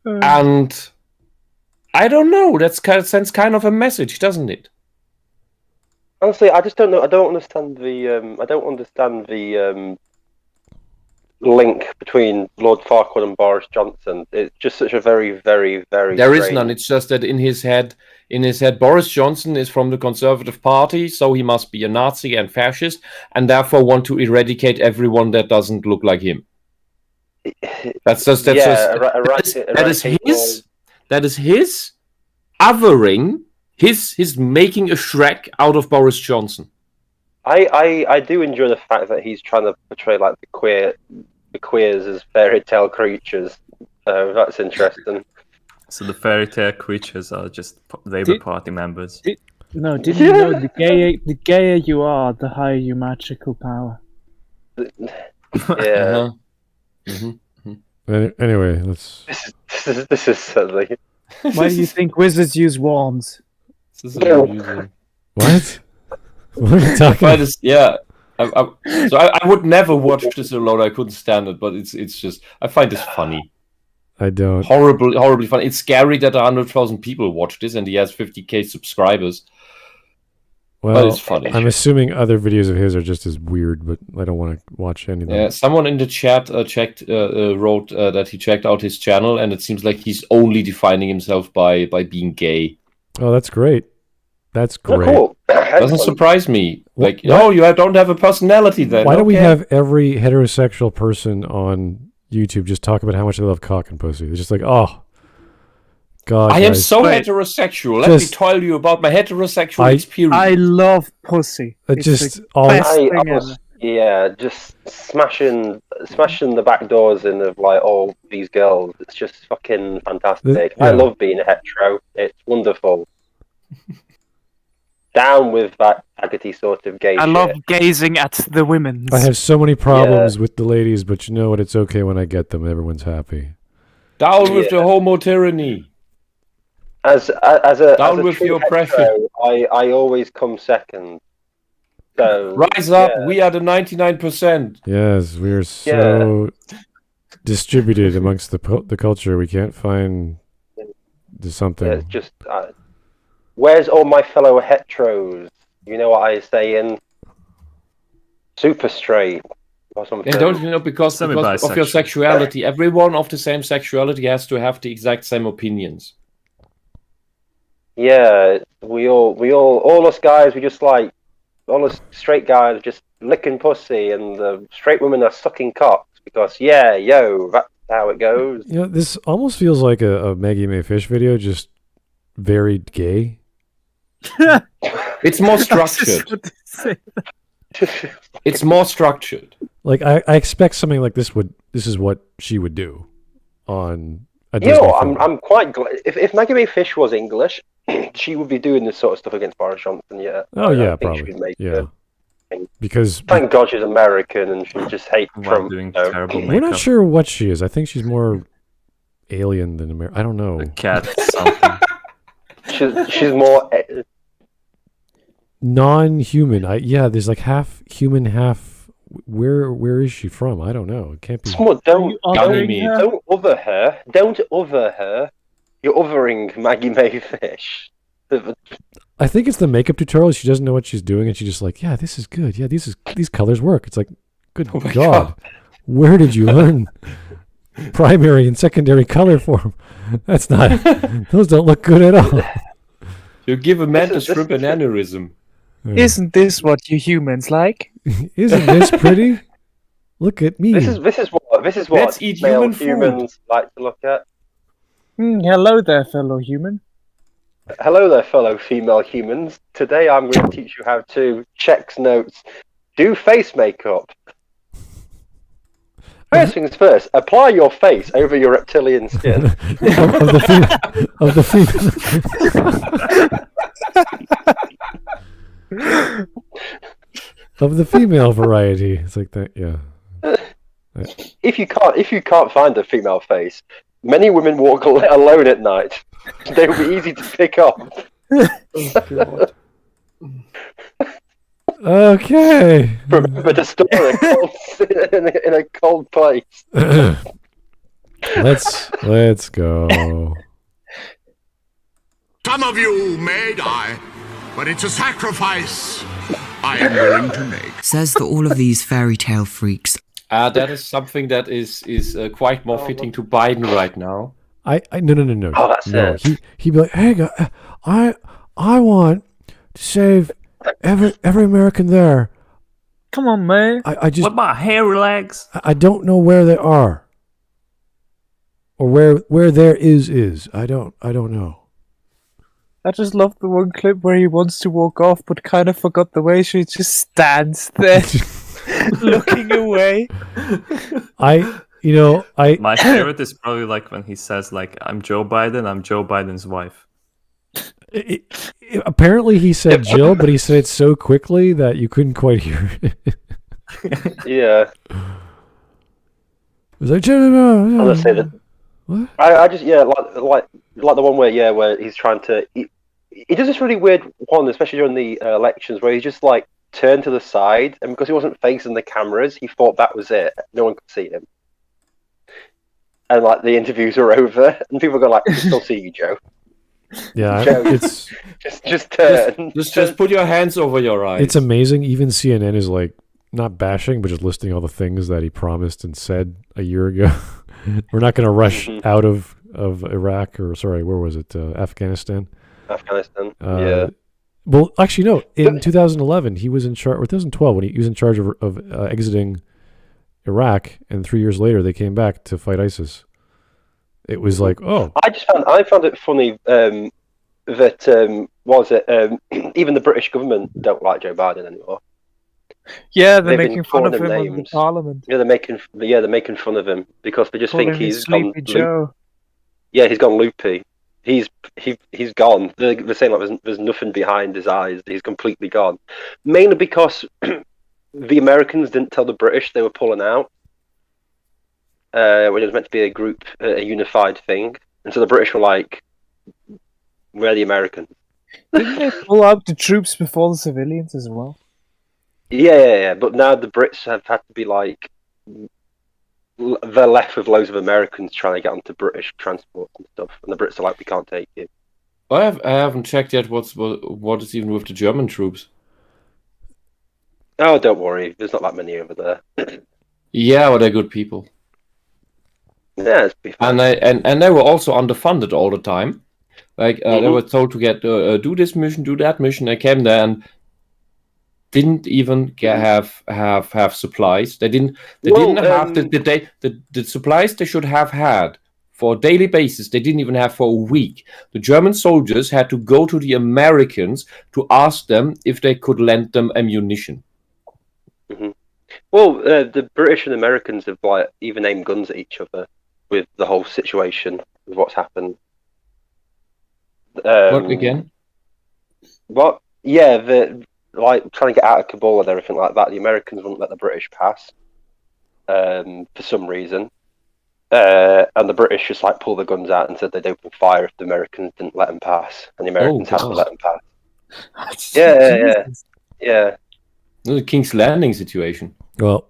And I don't know, sends kind of a message, doesn't it? Honestly, I just don't know. I don't understand link between Lord Farquaad and Boris Johnson. It's just such a very, very, very. There is none. It's just that in his head, Boris Johnson is from the Conservative Party, so he must be a Nazi and fascist, and therefore want to eradicate everyone that doesn't look like him. That is his othering, his making a Shrek out of Boris Johnson. I do enjoy the fact that he's trying to portray like the queers as fairy tale creatures. So that's interesting. So the fairy tale creatures are just Labour Party members. Did you know the gayer you are, the higher your magical power? Yeah. Anyway, let's. This is silly. Why do you think wizards use wands? This is amusing. What? What are you talking about? Yeah. I would never watch this alone. I couldn't stand it, but it's just I find this funny. I don't. Horribly funny. It's scary that 100,000 people watch this, and he has 50k subscribers. Well, but it's funny. I'm assuming other videos of his are just as weird, but I don't want to watch any of them. Yeah, someone in the chat wrote that he checked out his channel, and it seems like he's only defining himself by being gay. Oh, that's great. That's great. Oh, cool. Doesn't surprise me. Like, What? no, you don't have a personality then. Why don't we Okay. have every heterosexual person on YouTube just talk about how much they love cock and pussy? They're just like, oh, God. I am guys. so heterosexual. Let me tell you about my heterosexual experience. I love pussy. It's just the all. best thing ever. Just smashing the back doors in of like all these girls. It's just fucking fantastic. Yeah. I love being a hetero. It's wonderful. Down with that faggoty sort of gay I shit. love gazing at the women. I have so many problems with the ladies, but you know what? It's okay when I get them. Everyone's happy. Down with the homo tyranny. As Down a with true the oppression. hetero, I always come second. So Rise up. We are the 99%. Yes, we are so distributed amongst the culture. We can't find something. It's just. Where's all my fellow heteros? You know what I say in super straight or something. Yeah, don't you know, because of your sexuality, everyone of the same sexuality has to have the exact same opinions. Yeah, we all us guys, we just like, all us straight guys just licking pussy, and the straight women are sucking cocks because, that's how it goes. You know, this almost feels like a Maggie May Fish video, just very gay. It's more structured. It's more structured. Like I expect something like this is what she would do on a Disney film. I'm quite glad if Maggie May Fish was English, she would be doing this sort of stuff against Boris Johnson. Yeah. Oh yeah, probably. Yeah. Because thank God she's American and she just hates Trump. We're not sure what she is. I think she's more alien than American. I don't know. A cat something. she's more non-human. There's like half human, half. Where is she from? I don't know. It can't be. Don't other her. Don't other her. You're othering Maggie May Fish. I think it's the makeup tutorial. She doesn't know what she's doing, and she's just like, "Yeah, this is good. Yeah, these colors work." It's like, good God, where did you learn primary and secondary color form? That's not. Those don't look good at all. You give a man a shrimp an aneurysm. Yeah. Isn't this what you humans like? Isn't this pretty? Look at me. This is what Let's eat male humans like to look at. Hello there, fellow human. Hello there, fellow female humans. Today I'm going to teach you how to check notes, do face makeup. First things first, apply your face over your reptilian skin. of the of the female variety. It's like that, yeah. If you can't find a female face, many women walk alone at night. They will be easy to pick up. Oh, okay. Remember to store in a cold place. Let's go. Some of you may die, but it's a sacrifice I am willing to make. Says that all of these fairy tale freaks. That is something that is quite more fitting to Biden right now. No. Oh, that's it. He'd be like, hey, I want to save every American there. Come on, man. I just What about hairy legs? I don't know where they are, or where there is. I don't know. I just love the one clip where he wants to walk off, but kind of forgot the way, so he just stands there, looking away. My favorite is probably like when he says like, "I'm Joe Biden. I'm Joe Biden's wife." Apparently he said Jill, but he said it so quickly that you couldn't quite hear it. Yeah. It was like, I'm gonna say that. What? I just like the one where he's trying to. He does this really weird one, especially during the elections, where he just like turned to the side, and because he wasn't facing the cameras, he thought that was it. No one could see him, and like the interviews are over, and people go like, "I can still see you, Joe." Yeah, Joe, it's just turn. Just put your hands over your eyes. it's amazing. Even CNN is like not bashing, but just listing all the things that he promised and said a year ago. We're not going to rush out of Iraq, or sorry, where was it? Afghanistan. Afghanistan. Yeah. Well, actually, no. In 2011, he was in charge, or 2012, when he was in charge of exiting Iraq, and 3 years later, they came back to fight ISIS. It was like, oh. I found it funny that even the British government don't like Joe Biden anymore. Yeah, they're They've making been fun of calling him him in the names. parliament. Yeah, they're making fun of him because they just Calling think him he's gone. Sleepy Joe. Yeah, he's gone loopy. He's gone. They're saying like there's nothing behind his eyes. He's completely gone. Mainly because the Americans didn't tell the British they were pulling out. When it was meant to be a group, a unified thing, and so the British were like, "We're the Americans." Didn't they pull out the troops before the civilians as well? Yeah. But now the Brits have had to be like, they're left with loads of Americans trying to get onto British transport and stuff, and the Brits are like, "We can't take you." I haven't checked yet what is even with the German troops. Oh, don't worry. There's not that many over there. Yeah, but they're good people. Yeah, it's be fine. And they were also underfunded all the time. Like they were told to get do this mission, do that mission. They came there and didn't even have supplies. They didn't have the supplies they should have had for a daily basis. They didn't even have for a week. The German soldiers had to go to the Americans to ask them if they could lend them ammunition. Mm-hmm. Well, the British and Americans have like even aimed guns at each other with the whole situation with what's happened. What again? What? Yeah, like trying to get out of Kabul and everything like that. The Americans wouldn't let the British pass for some reason, and the British just like pulled the guns out and said they'd open fire if the Americans didn't let them pass, and the Americans had to let them pass. Yeah. The King's Landing situation. Well,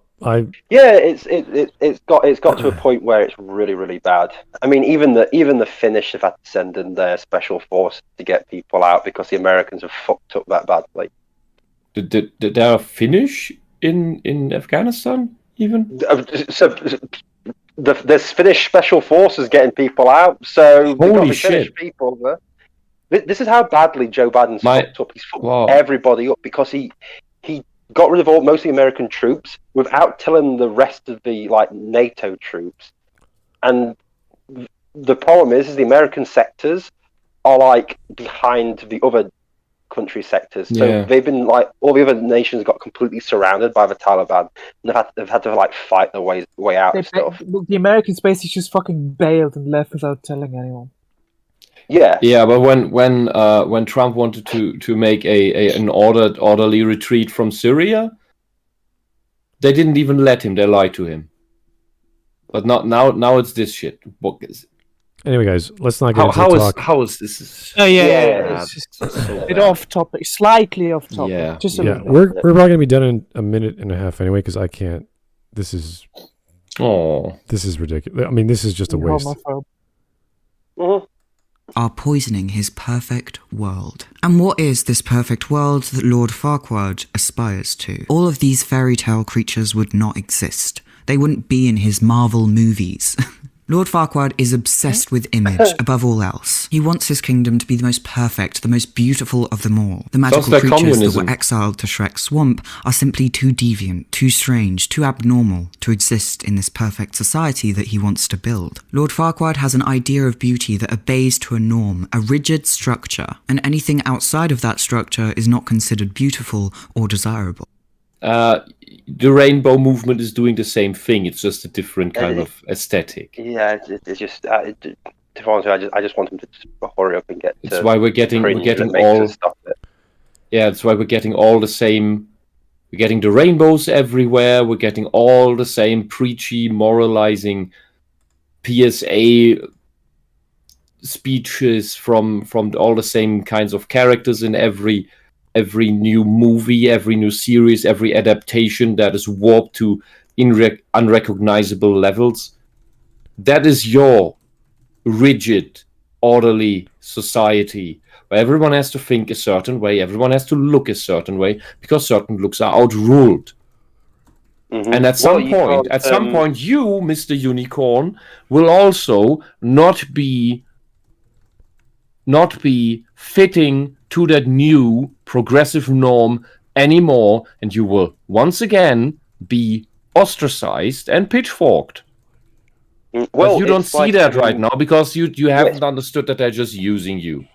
it's got to a point where it's really, really bad. I mean, even the Finnish have had to send in their special force to get people out because the Americans have fucked up that badly. There are Finnish in Afghanistan even? So there's Finnish special forces getting people out. So holy shit! Finnish people there. This is how badly Joe Biden's fucked up. He's fucked everybody up because he got rid of most of the American troops without telling the rest of the like NATO troops. And the problem is the American sectors are like behind the other country sectors. So they've been like all the other nations got completely surrounded by the Taliban, and they've had to like fight their way out and stuff. The Americans basically just fucking bailed and left without telling anyone. Yeah, but when Trump wanted to make an orderly retreat from Syria, they didn't even let him. They lied to him. But now it's this shit. Anyway, guys, let's not get into talk. How is this? It's just a bit off topic, slightly off topic. Yeah, just a minute. We're probably gonna be done in a minute and a half anyway because I can't. This is ridiculous. I mean, this is just a waste. Are poisoning his perfect world. And what is this perfect world that Lord Farquaad aspires to? All of these fairy tale creatures would not exist. They wouldn't be in his Marvel movies. Lord Farquaad is obsessed with image above all else. He wants his kingdom to be the most perfect, the most beautiful of them all. The magical creatures that were exiled to Shrek's swamp are simply too deviant, too strange, too abnormal to exist in this perfect society that he wants to build. Lord Farquaad has an idea of beauty that obeys to a norm, a rigid structure, and anything outside of that structure is not considered beautiful or desirable. The rainbow movement is doing the same thing. It's just a different kind of aesthetic. Yeah, it's just. To be honest, I just want them to just hurry up and get. It's why we're getting all. Yeah, that's why we're getting all the same. We're getting the rainbows everywhere. We're getting all the same preachy, moralizing PSA speeches from all the same kinds of characters in every new movie, every new series, every adaptation that is warped to unrecognizable levels. That is your rigid, orderly society, where everyone has to think a certain way, everyone has to look a certain way, because certain looks are outruled. Mm-hmm. And at some point, you, Mr. Unicorn, will also not be fitting to that new progressive norm anymore, and you will once again be ostracized and pitchforked. Well, but you don't see that right now because you haven't understood that they're just using you.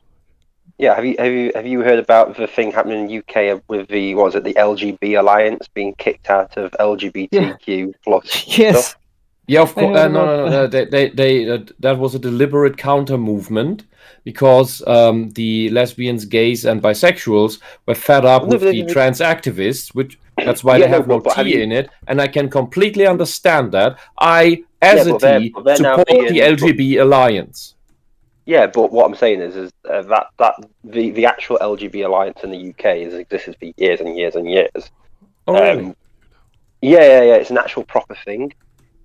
Yeah, have you heard about the thing happening in UK with the the LGB Alliance being kicked out of LGBTQ plus yes. stuff? Yeah, of course. No. That was a deliberate counter movement because the lesbians, gays, and bisexuals were fed up with the trans activists, that's why they have no T in it, and I can completely understand that. I, as a T, support the LGB Alliance. Yeah, but what I'm saying is that the actual LGB Alliance in the UK has existed for years and years and years. Oh, really? Yeah. It's an actual proper thing.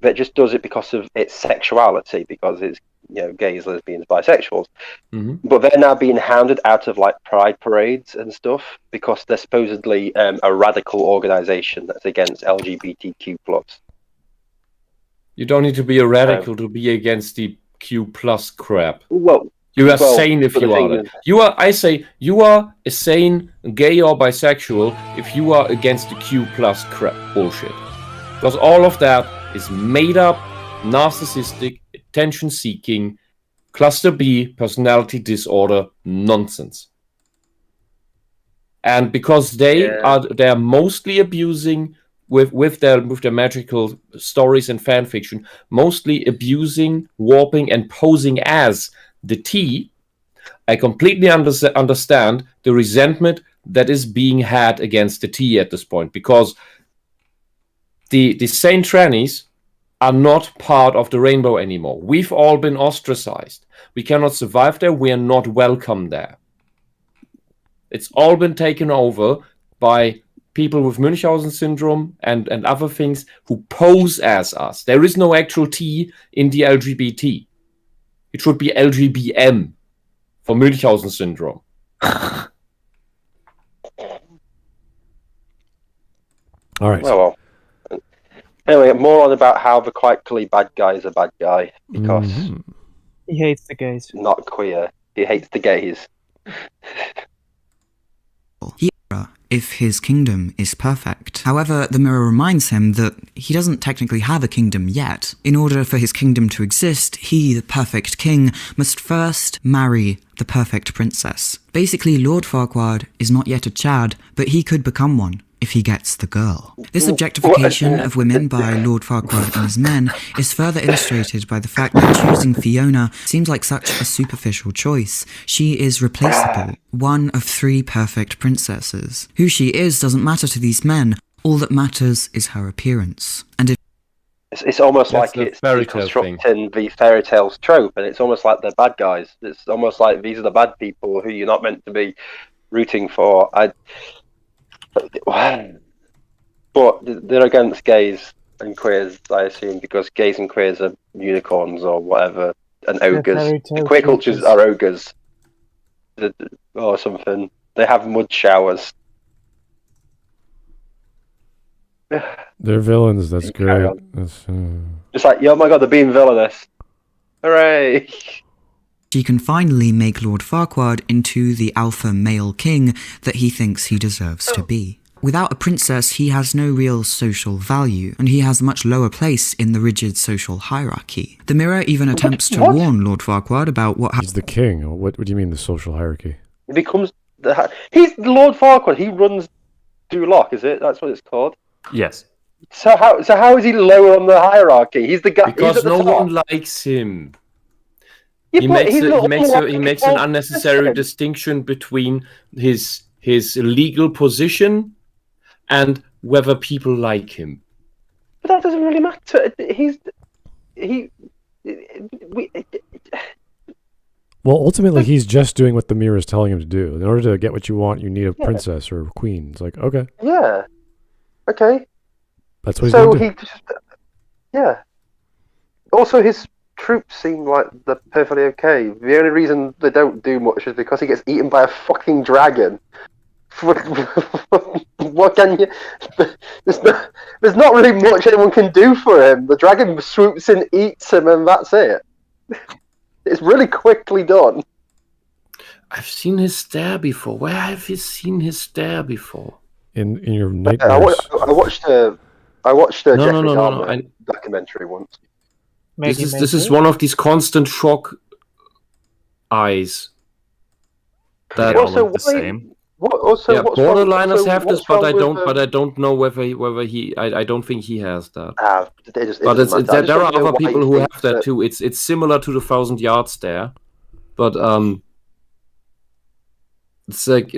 That just does it because of its sexuality, because it's gays, lesbians, bisexuals. Mm-hmm. But they're now being hounded out of like pride parades and stuff because they're supposedly a radical organization that's against LGBTQ plus. You don't need to be a radical to be against the Q plus crap. Well, you are sane if you are. You are a sane gay or bisexual if you are against the Q plus crap bullshit. Because all of that is made up, narcissistic, attention-seeking, cluster B personality disorder nonsense. And because they are mostly abusing with their magical stories and fan fiction, mostly abusing, warping, and posing as the T, I completely understand the resentment that is being had against the T at this point, because the sane trannies are not part of the rainbow anymore. We've all been ostracized. We cannot survive there. We are not welcome there. It's all been taken over by people with Münchhausen syndrome and other things who pose as us. There is no actual T in the LGBT. It should be LGBM for Münchhausen syndrome. All right. Well. Anyway, more on about how the quite clearly bad guy is a bad guy because he hates the gays. Not queer. He hates the gays. If his kingdom is perfect. However, the mirror reminds him that he doesn't technically have a kingdom yet. In order for his kingdom to exist, he, the perfect king, must first marry the perfect princess. Basically, Lord Farquaad is not yet a Chad, but he could become one if he gets the girl. This objectification of women by Lord Farquaad and his men is further illustrated by the fact that choosing Fiona seems like such a superficial choice. She is replaceable, one of 3 perfect princesses. Who she is doesn't matter to these men. All that matters is her appearance. And it's almost like it's constructing the fairy tales trope, and it's almost like they're bad guys. It's almost like these are the bad people who you're not meant to be rooting for. But they're against gays and queers, I assume, because gays and queers are unicorns or whatever, and ogres. Queer cultures are ogres or something. They have mud showers. They're villains. That's Carry great. on. That's, Just like, oh my god, they're being villainous. Hooray! She can finally make Lord Farquaad into the alpha male king that he thinks he deserves to be. Without a princess, he has no real social value, and he has a much lower place in the rigid social hierarchy. The mirror even attempts to warn Lord Farquaad about what he's the king. What do you mean, the social hierarchy? He becomes he's Lord Farquaad. He runs Duloc, is it? That's what it's called. Yes. So how is he lower on the hierarchy? He's the guy. Because he's at the no top. one likes him. Yeah, He but makes he's he not makes like he makes an all unnecessary person. distinction between his legal position and whether people like him. But that doesn't really matter. Well, ultimately, he's just doing what the mirror is telling him to do. In order to get what you want, you need a princess or a queen. It's like, okay. Yeah. Okay. That's what he's So going to do. he just. Yeah. Also, his troops seem like they're perfectly okay. The only reason they don't do much is because he gets eaten by a fucking dragon. What can you? There's not really much anyone can do for him. The dragon swoops in, eats him, and that's it. It's really quickly done. I've seen his stare before. Where have you seen his stare before? In your nightmares. I watched a Jeffrey No. Dahmer documentary once. This is one of these constant shock eyes. They That all look the same. borderliners have this, but I don't. don't know whether he. I don't think he has that. But There are other people who have that too. It's similar to the 1,000-yard stare, but it's telling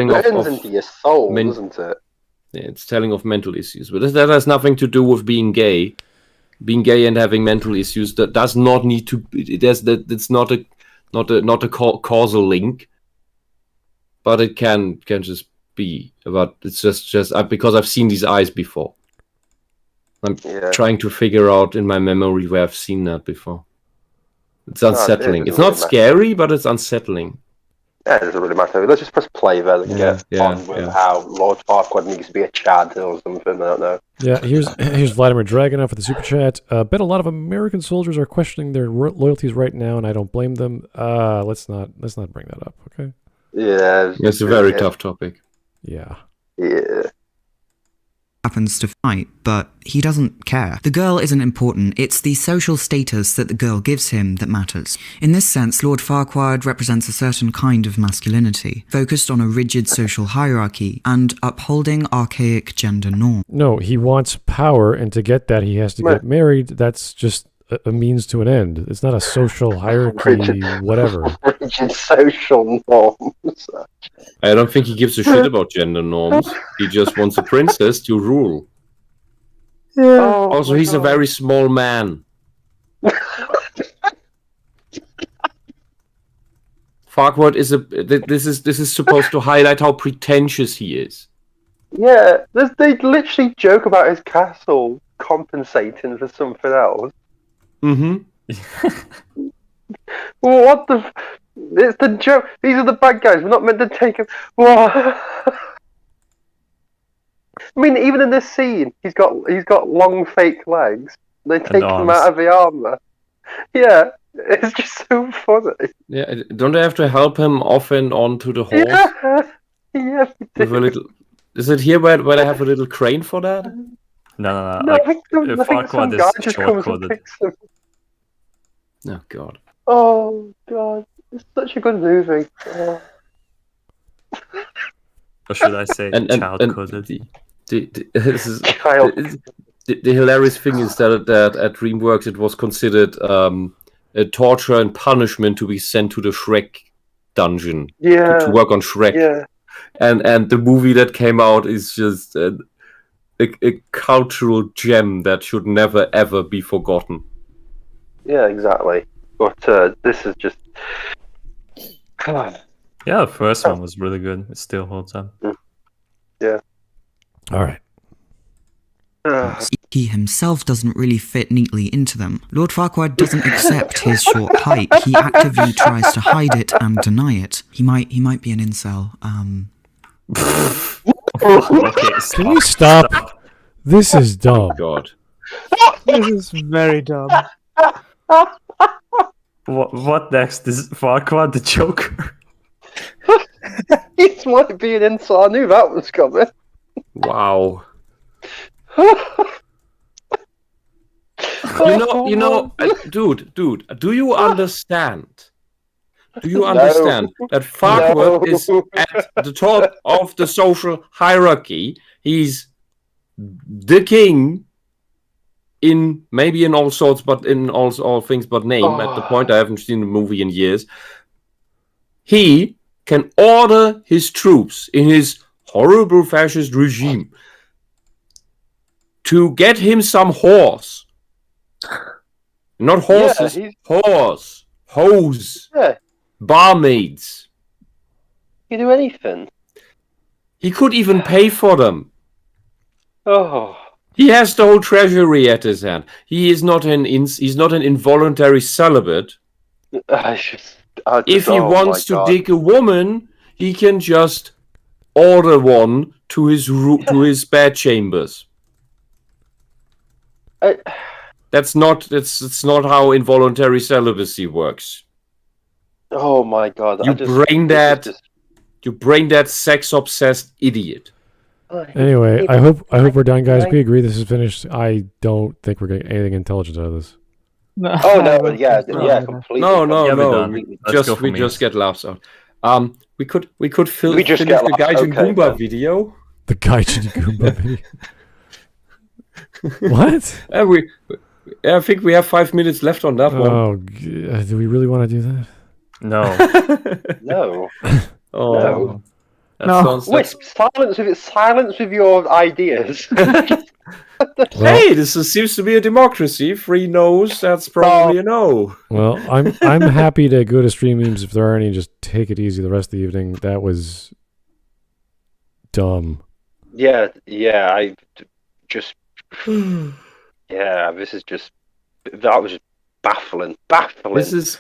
it burns of into your soul, doesn't it? it's telling of mental issues, but that has nothing to do with being gay. Being gay and having mental issues that does not need to. It's not a causal link. But it can just be. But it's just because I've seen these eyes before. I'm trying to figure out in my memory where I've seen that before. It's unsettling. It's not scary, but it's unsettling. Yeah, it doesn't really matter. Let's just press play there and get on with how Lord Farquaad needs to be a Chad or something. I don't know. Yeah, here's Vladimir Dragunov with the super chat. Bet a lot of American soldiers are questioning their loyalties right now, and I don't blame them. Let's not bring that up, okay? Yeah, it's a very tough topic. Yeah. happens to fight, but he doesn't care. The girl isn't important, it's the social status that the girl gives him that matters. In this sense, Lord Farquaad represents a certain kind of masculinity, focused on a rigid social hierarchy and upholding archaic gender norms. No, he wants power, and to get that he has to get married. That's just a means to an end. It's not a social hierarchy, whatever. Rigid social norms. I don't think he gives a shit about gender norms. He just wants a princess to rule. Yeah. Also, he's a very small man. Farquaad is this is supposed to highlight how pretentious he is. Yeah, they literally joke about his castle compensating for something else. Mm-hmm. What the? It's the joke. These are the bad guys. We're not meant to take him. What? I mean, even in this scene, he's got long fake legs. They take him out of the armor. Yeah, it's just so funny. Yeah, don't they have to help him off and onto the horse? Yeah. With a little. Is it here where they have a little crane for that? No. I think some guy just comes and picks him. Oh god. Oh god, it's such a good movie. Oh. Or should I say child-coded? The hilarious thing is that at DreamWorks it was considered a torture and punishment to be sent to the Shrek dungeon to work on Shrek. Yeah. And the movie that came out is just a cultural gem that should never ever be forgotten. Yeah, exactly. But this is just. Yeah, the first one was really good. It still holds up. Yeah. All right. He himself doesn't really fit neatly into them. Lord Farquaad doesn't accept his short height. He actively tries to hide it and deny it. He might be an incel. Okay, Can we stop? This is dumb. God. This is very dumb. What next? Is Farquaad the Joker? It might be an insult. I knew that was coming. Wow. Dude, do you understand? Do you understand that Farquaad is at the top of the social hierarchy? He's the king in maybe in all sorts, but in all things but name. At the point, I haven't seen the movie in years. He can order his troops in his horrible fascist regime to get him some horse. Not horses, horse, hose, barmaids. You do anything. He could even pay for them. Oh. He has the whole treasury at his hand. He is not he's not an involuntary celibate. If he wants to dig a woman, he can just order one to his bed chambers. That's not how involuntary celibacy works. Oh my God! You brain dead, sex obsessed idiot. Anyway, I hope we're done, guys. We agree this is finished. I don't think we're getting anything intelligent out of this. No. Oh no! Completely. No. We just get laughs out. We could finish the Gaijin Goomba video. The Gaijin Goomba video. What? I think we have 5 minutes left on that one. Oh, do we really want to do that? No. No. Oh. No. Wait, silence with your ideas. Hey, this seems to be a democracy. 3 no's, that's probably a no. Well, I'm happy to go to stream memes if there are any and just take it easy the rest of the evening. That was dumb. Yeah, I just this is just that was just baffling. This is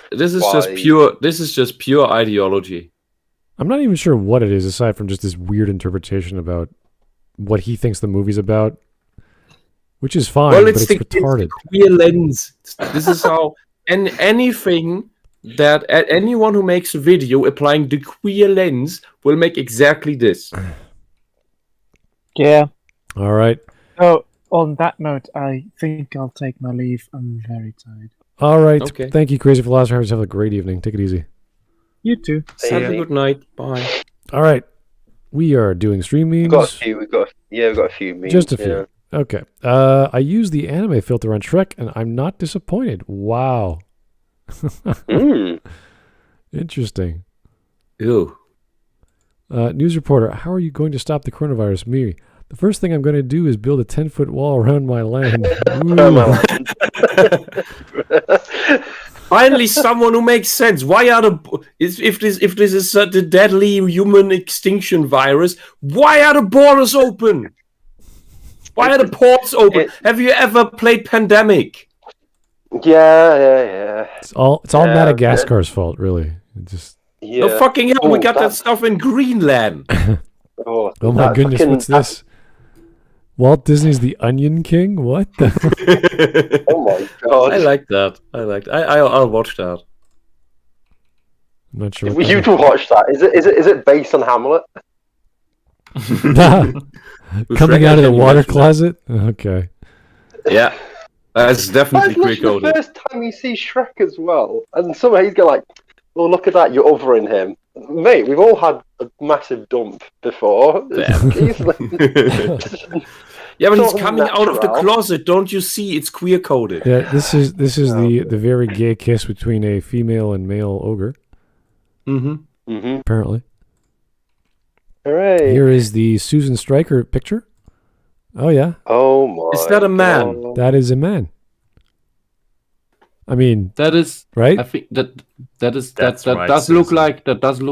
just pure ideology. I'm not even sure what it is aside from just this weird interpretation about what he thinks the movie's about, which is fine, but it's retarded. It's the queer lens. This is how anything that anyone who makes a video applying the queer lens will make exactly this. Yeah. All right. Oh, on that note, I think I'll take my leave. I'm very tired. All right. Okay. Thank you, Crazy Philosophers. Have a great evening. Take it easy. You too. Have a good night. Bye. All right. We are doing stream memes. We've got a few memes. Just a few. Yeah. Okay. I use the anime filter on Shrek, and I'm not disappointed. Wow. Interesting. Ew. News reporter, how are you going to stop the coronavirus? Me. The first thing I'm going to do is build a 10-foot wall around my land. Finally, someone who makes sense. Why are if this is the deadly human extinction virus? Why are the borders open? Why are the ports open? Have you ever played Pandemic? Yeah. It's all Madagascar's fault, really. No fucking hell. We got that stuff in Greenland. Oh my goodness! What's this? Walt Disney's The Onion King? What the? Oh my God! I like that. I'll watch that. I'm not sure. You'd watch that. Is it based on Hamlet? Coming out of the water closet? Okay. Yeah. That's definitely pre-coded. The first time you see Shrek as well, and somehow he's going like, "Oh, look at that! You're othering him, mate." We've all had a massive dump before. Yeah, but he's coming out of the closet. Don't you see? It's queer coded. Yeah, this is the very gay kiss between a female and male ogre. Mm-hmm. Apparently. Hooray! Here is the Susan Stryker picture. Oh yeah. Oh my! Is that a man? God. That is a man. I mean, that is right. I think that does look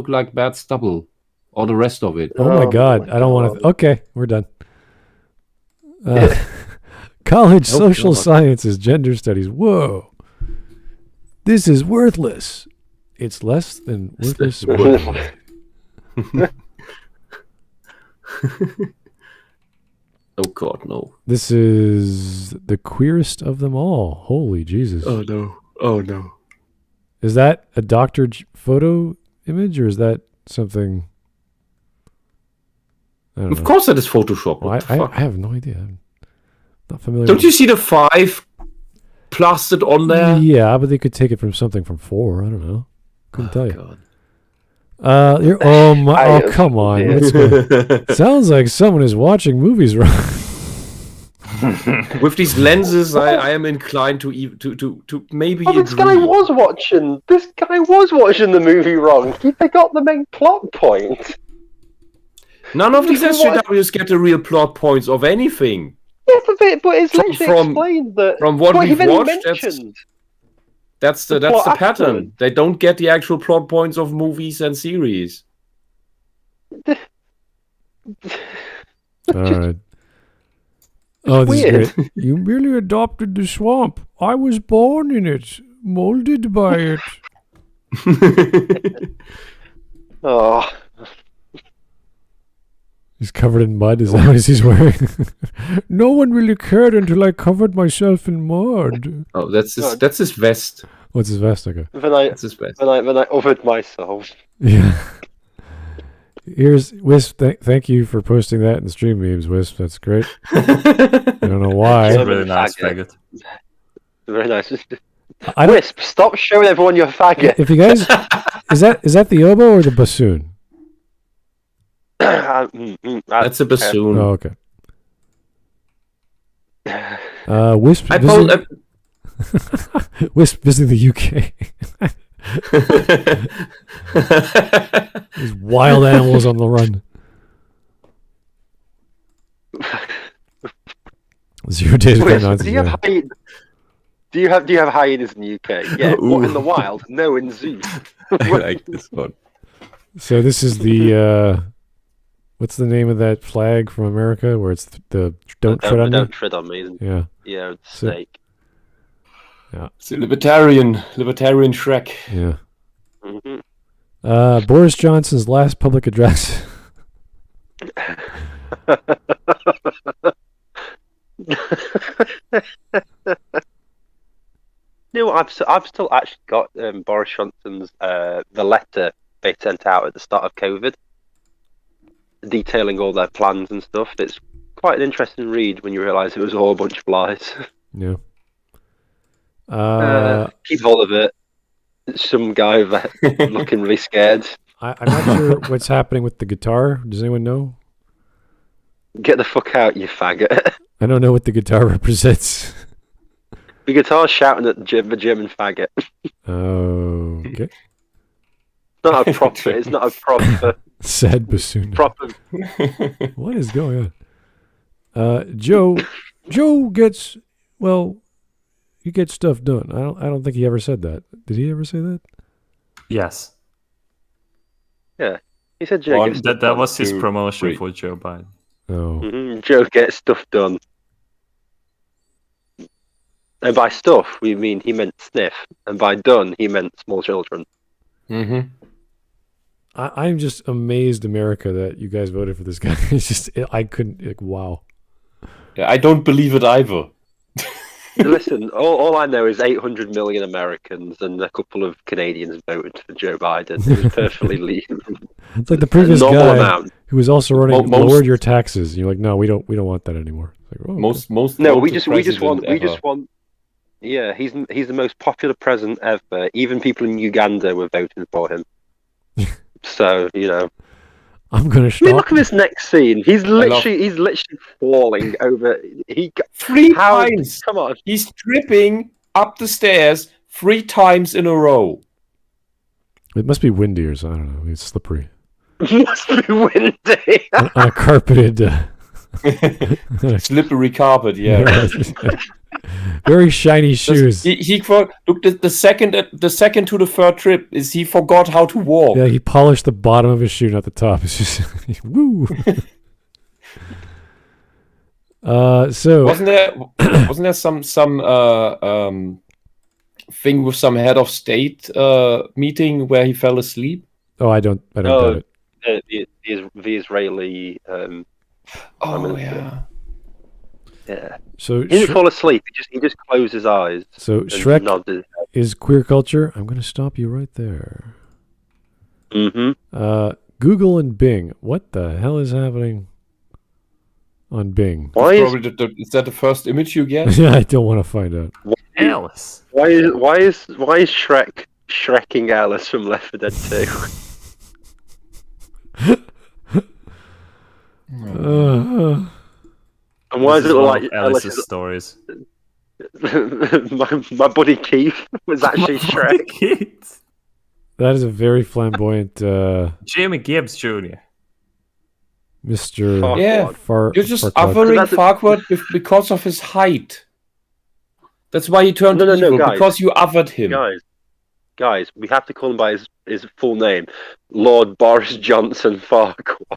like bad stubble, or the rest of it. Oh my God! I don't want to. Okay, we're done. College social sciences, gender studies. Whoa, this is worthless. It's less than worthless. Oh God, no. This is the queerest of them all. Holy Jesus. Oh no. Oh no. Is that a doctored photo image, or is that something? I don't Of know. course that is Photoshop. Well, What the I fuck? have no idea. I'm not familiar. Don't you see the 5 plastered on there? Yeah, but they could take it from something from 4. I don't know. Couldn't tell you. God. Oh come on. Yeah. What's going- Sounds like someone is watching movies wrong. With these lenses, I am inclined to maybe Oh, this guy agree. was watching the movie wrong. He forgot the main plot point. None of these This is what- SJWs get the real plot points of anything. Yeah, but it's literally From- explained that. From what Well, he we've then watched, mentioned. that's the plot pattern. afterwards. They don't get the actual plot points of movies and series. All right. Oh, this weird. is great. You merely adopted the swamp. I was born in it, molded by it. Oh, He's covered in mud. Is that what he's wearing? No one really cared until I covered myself in mud. Oh, that's his vest. What's his vest? Okay. when I That's his vest. when I othered myself. Yeah. Here's Wisp. Thank you for posting that in the stream memes, Wisp. That's great. I don't know why. It's a really nice faggot. Very nice. I don't, Wisp, stop showing everyone your faggot. if you guys, is that the oboe or the bassoon? That's a bassoon. Oh, okay. Wisp. I Wisp visiting the UK. These wild animals on the run. 0 days of Wisp, nonsense. Yeah. do you have hyenas in the UK? Yeah. What in the wild? No, in zoos. I like this one. So this is the what's the name of that flag from America where it's the don't tread on me? Don't tread on me. Yeah. Yeah, So- snake. It's a libertarian Shrek. Yeah. Mhm. Boris Johnson's last public address. You know, I've still actually got Boris Johnson's the letter they sent out at the start of COVID, detailing all their plans and stuff. It's quite an interesting read when you realise it was all a bunch of lies. Yeah. Keep hold of it. It's some guy that looking really scared. I'm not sure what's happening with the guitar. Does anyone know? Get the fuck out, you faggot. I don't know what the guitar represents. The guitar's shouting at the German faggot. Oh, okay. It's not a proper Sad bassoon. proper. What is going on? Joe gets, well, you get stuff done. I don't think he ever said that. Did he ever say that? Yes. Yeah, he said Joe gets stuff That was his 2, promotion 3. for Joe Biden. Oh. done. Joe gets stuff done. And by stuff, we mean he meant sniff, and by done, he meant small children. Mm-hmm. I'm just amazed, America, that you guys voted for this guy. It's just, I couldn't, like, wow. Yeah, I don't believe it either. Listen, all I know is 800 million Americans and a couple of Canadians voted for Joe Biden. It was perfectly legal. It's like the previous normal guy amount. who was also running, Most- lowered your taxes. You're like, no, we don't want that anymore. It's like, oh, okay. Most. No, we voted just want. president Yeah, he's the most popular president ever. Even people in Uganda were voting for him. So I'm gonna I mean, stop. look at this next scene. He's literally falling over. Three How? times. Come on. He's tripping up the stairs 3 times in a row. It must be windy or something. I don't know. It's slippery. Must be windy. On a carpeted. Slippery carpet, yeah. Very shiny shoes. Look, the second to the third trip is he forgot how to walk. Yeah, he polished the bottom of his shoe, not the top. It's just woo. So Wasn't there some thing with some head of state meeting where he fell asleep? I don't doubt it. the Israeli. yeah. Yeah. So He didn't fall asleep. He just closed his eyes. So and Shrek nodded. is queer culture. I'm going to stop you right there. Mm-hmm. Google and Bing. What the hell is happening on Bing? Why is Is that the first image you get? I don't want to find out. Alice. why is Shrek shrekking Alice from Left 4 Dead 2? And why This does it is look one like of Alice's Alice's stories. my buddy Keith was actually Shrek? Kids. That is a very flamboyant Jimmy Gibbs Jr. Mr. Yeah. Far. You're just Farquaad. othering That's a- Farquaad because of his height. That's why he turned No, evil, guys. because you othered him. Guys, we have to call him by his full name, Lord Boris Johnson Farquaad.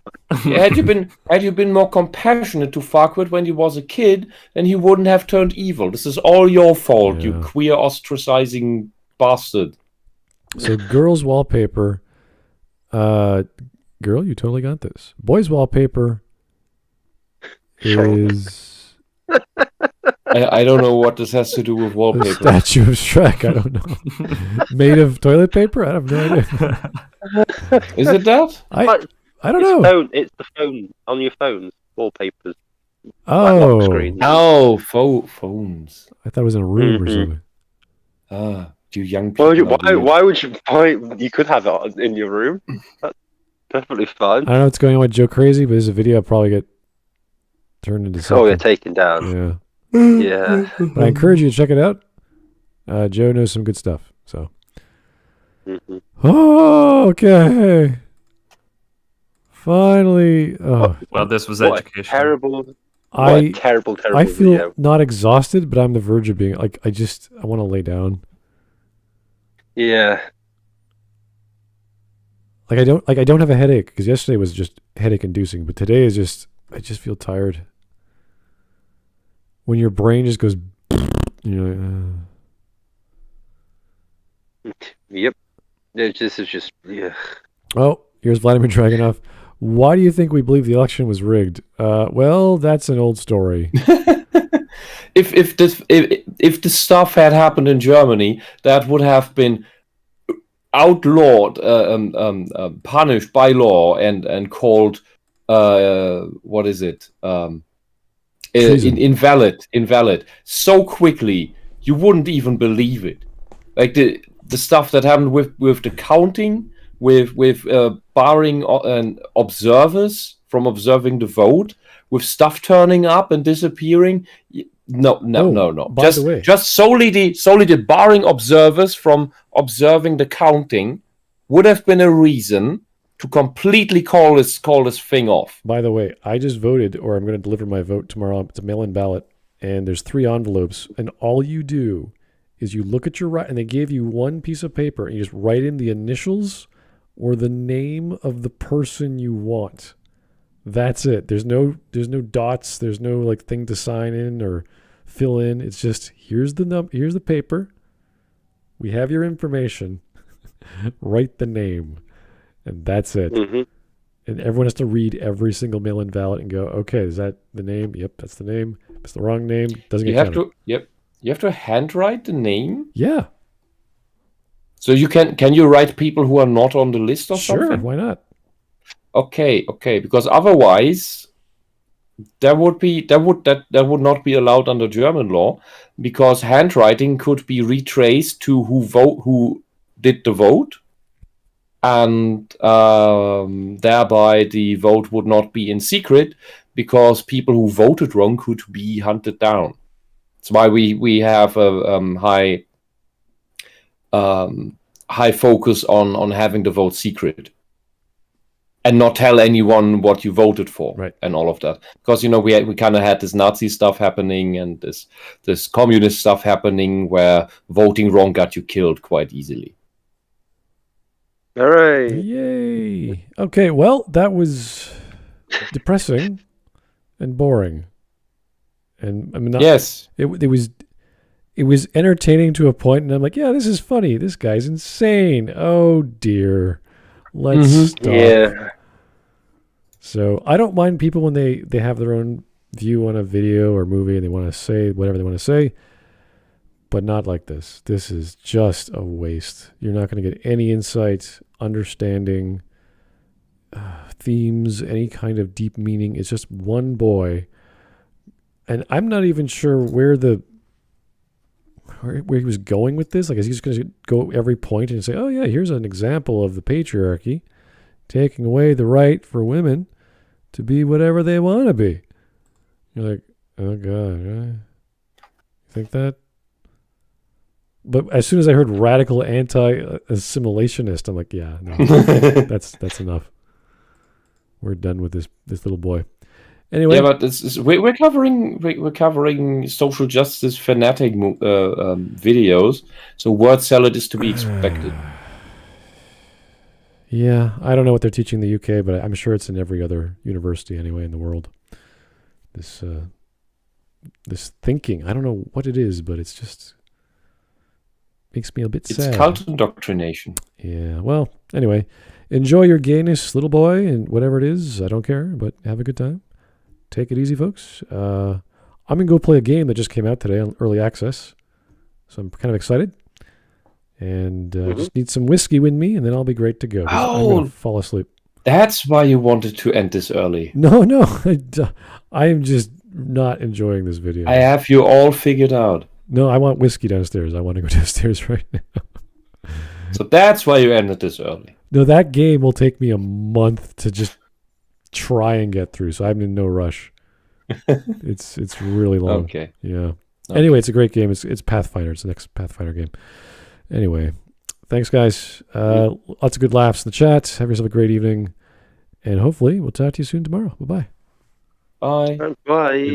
Had you been more compassionate to Farquaad when he was a kid, then he wouldn't have turned evil. This is all your fault, you Yeah. queer ostracizing bastard. So girls' wallpaper. Girl, you totally got this. Boys' wallpaper is I don't know what this has to do with the wallpaper. statue of Shrek. I don't know. Made of toilet paper? I have no idea. Is it that? I don't know. It's the phone on your phones, wallpapers, like Oh, lock screens. Oh, phones. I thought it was in a room or Mhm. something. Ah, you young people. Why would you buy? You could have it in your room. That's perfectly fine. I don't know what's going on with Joe Crazy, but there's a video I'll probably get turned into something. Oh, you're taken down. Yeah. Yeah. But I encourage you to check it out. Joe knows some good stuff. So. Mhm. Oh, okay. Finally. Oh, Well, this was What a education. terrible, I terrible I feel video. not exhausted, but I'm on the verge of being like I want to lay down. Yeah. I don't have a headache because yesterday was just headache inducing, but today is just I just feel tired. When your brain just goes, you know. Yep. This is just yeah. Oh, here's Vladimir Dragunov. Why do you think we believe the election was rigged? Well, that's an old story. If this stuff had happened in Germany, that would have been outlawed, punished by law, and called what is it? Treason. Invalid. So quickly, you wouldn't even believe it. Like the stuff that happened with the counting, with barring observers from observing the vote, with stuff turning up and disappearing. No. By the way. Just solely the barring observers from observing the counting would have been a reason to completely call this thing off. By the way, I just voted, or I'm going to deliver my vote tomorrow. It's a mail-in ballot, and there's 3 envelopes, and all you do is you look at your right, and they gave you one piece of paper, and you just write in the initials or the name of the person you want. That's it. There's no dots. There's no like thing to sign in or fill in. It's just here's the paper. We have your information. Write the name, and that's it. Mm-hmm. And everyone has to read every single mail-in ballot and go, okay, is that the name? Yep, that's the name. If it's the wrong name, doesn't get counted. You have to handwrite the name. Yeah, So you can you write people who are not on the list or sure. something? Why not? Okay, because otherwise that would not be allowed under German law, because handwriting could be retraced to who did the vote, and thereby the vote would not be in secret, because people who voted wrong could be hunted down. That's why we have a high focus on having the vote secret and not tell anyone what you voted for, Right. and all of that. Because we kind of had this Nazi stuff happening and this communist stuff happening where voting wrong got you killed quite easily. All right. Yay. Okay, well, that was depressing and boring. And I mean, Yes. it was entertaining to a point, and I'm like, yeah, this is funny. This guy's insane. Oh dear. Let's stop. Yeah. So I don't mind people when they have their own view on a video or movie and they want to say whatever they want to say, but not like this. This is just a waste. You're not going to get any insight, understanding, themes, any kind of deep meaning. It's just one boy. And I'm not even sure where he was going with this. Like, is he just going to go every point and say, oh yeah, here's an example of the patriarchy taking away the right for women to be whatever they want to be. You're like, oh God, really? You think that? But as soon as I heard radical anti-assimilationist, I'm like, yeah, no, that's enough. We're done with this little boy. Anyway, yeah, but we're covering social justice fanatic videos, so word salad is to be expected. Yeah, I don't know what they're teaching in the UK, but I'm sure it's in every other university anyway in the world. This thinking, I don't know what it is, but it's just makes me a bit sad. It's cult indoctrination. Yeah, well, anyway, enjoy your gayness, little boy, and whatever it is. I don't care, but have a good time. Take it easy, folks. I'm going to go play a game that just came out today on Early Access, so I'm kind of excited. And just need some whiskey with me, and then I'll be great to go. I'm going to fall asleep. That's why you wanted to end this early. No, I am just not enjoying this video. I have you all figured out. No, I want whiskey downstairs. I want to go downstairs right now. So that's why you ended this early. No, that game will take me a month to just try and get through, so I'm in no rush. It's really long. Okay. Yeah. Okay. Anyway, it's a great game. It's Pathfinder. It's the next Pathfinder game. Anyway, thanks, guys. Lots of good laughs in the chat. Have yourself a great evening, and hopefully we'll talk to you soon tomorrow. Bye-bye. Bye. Bye.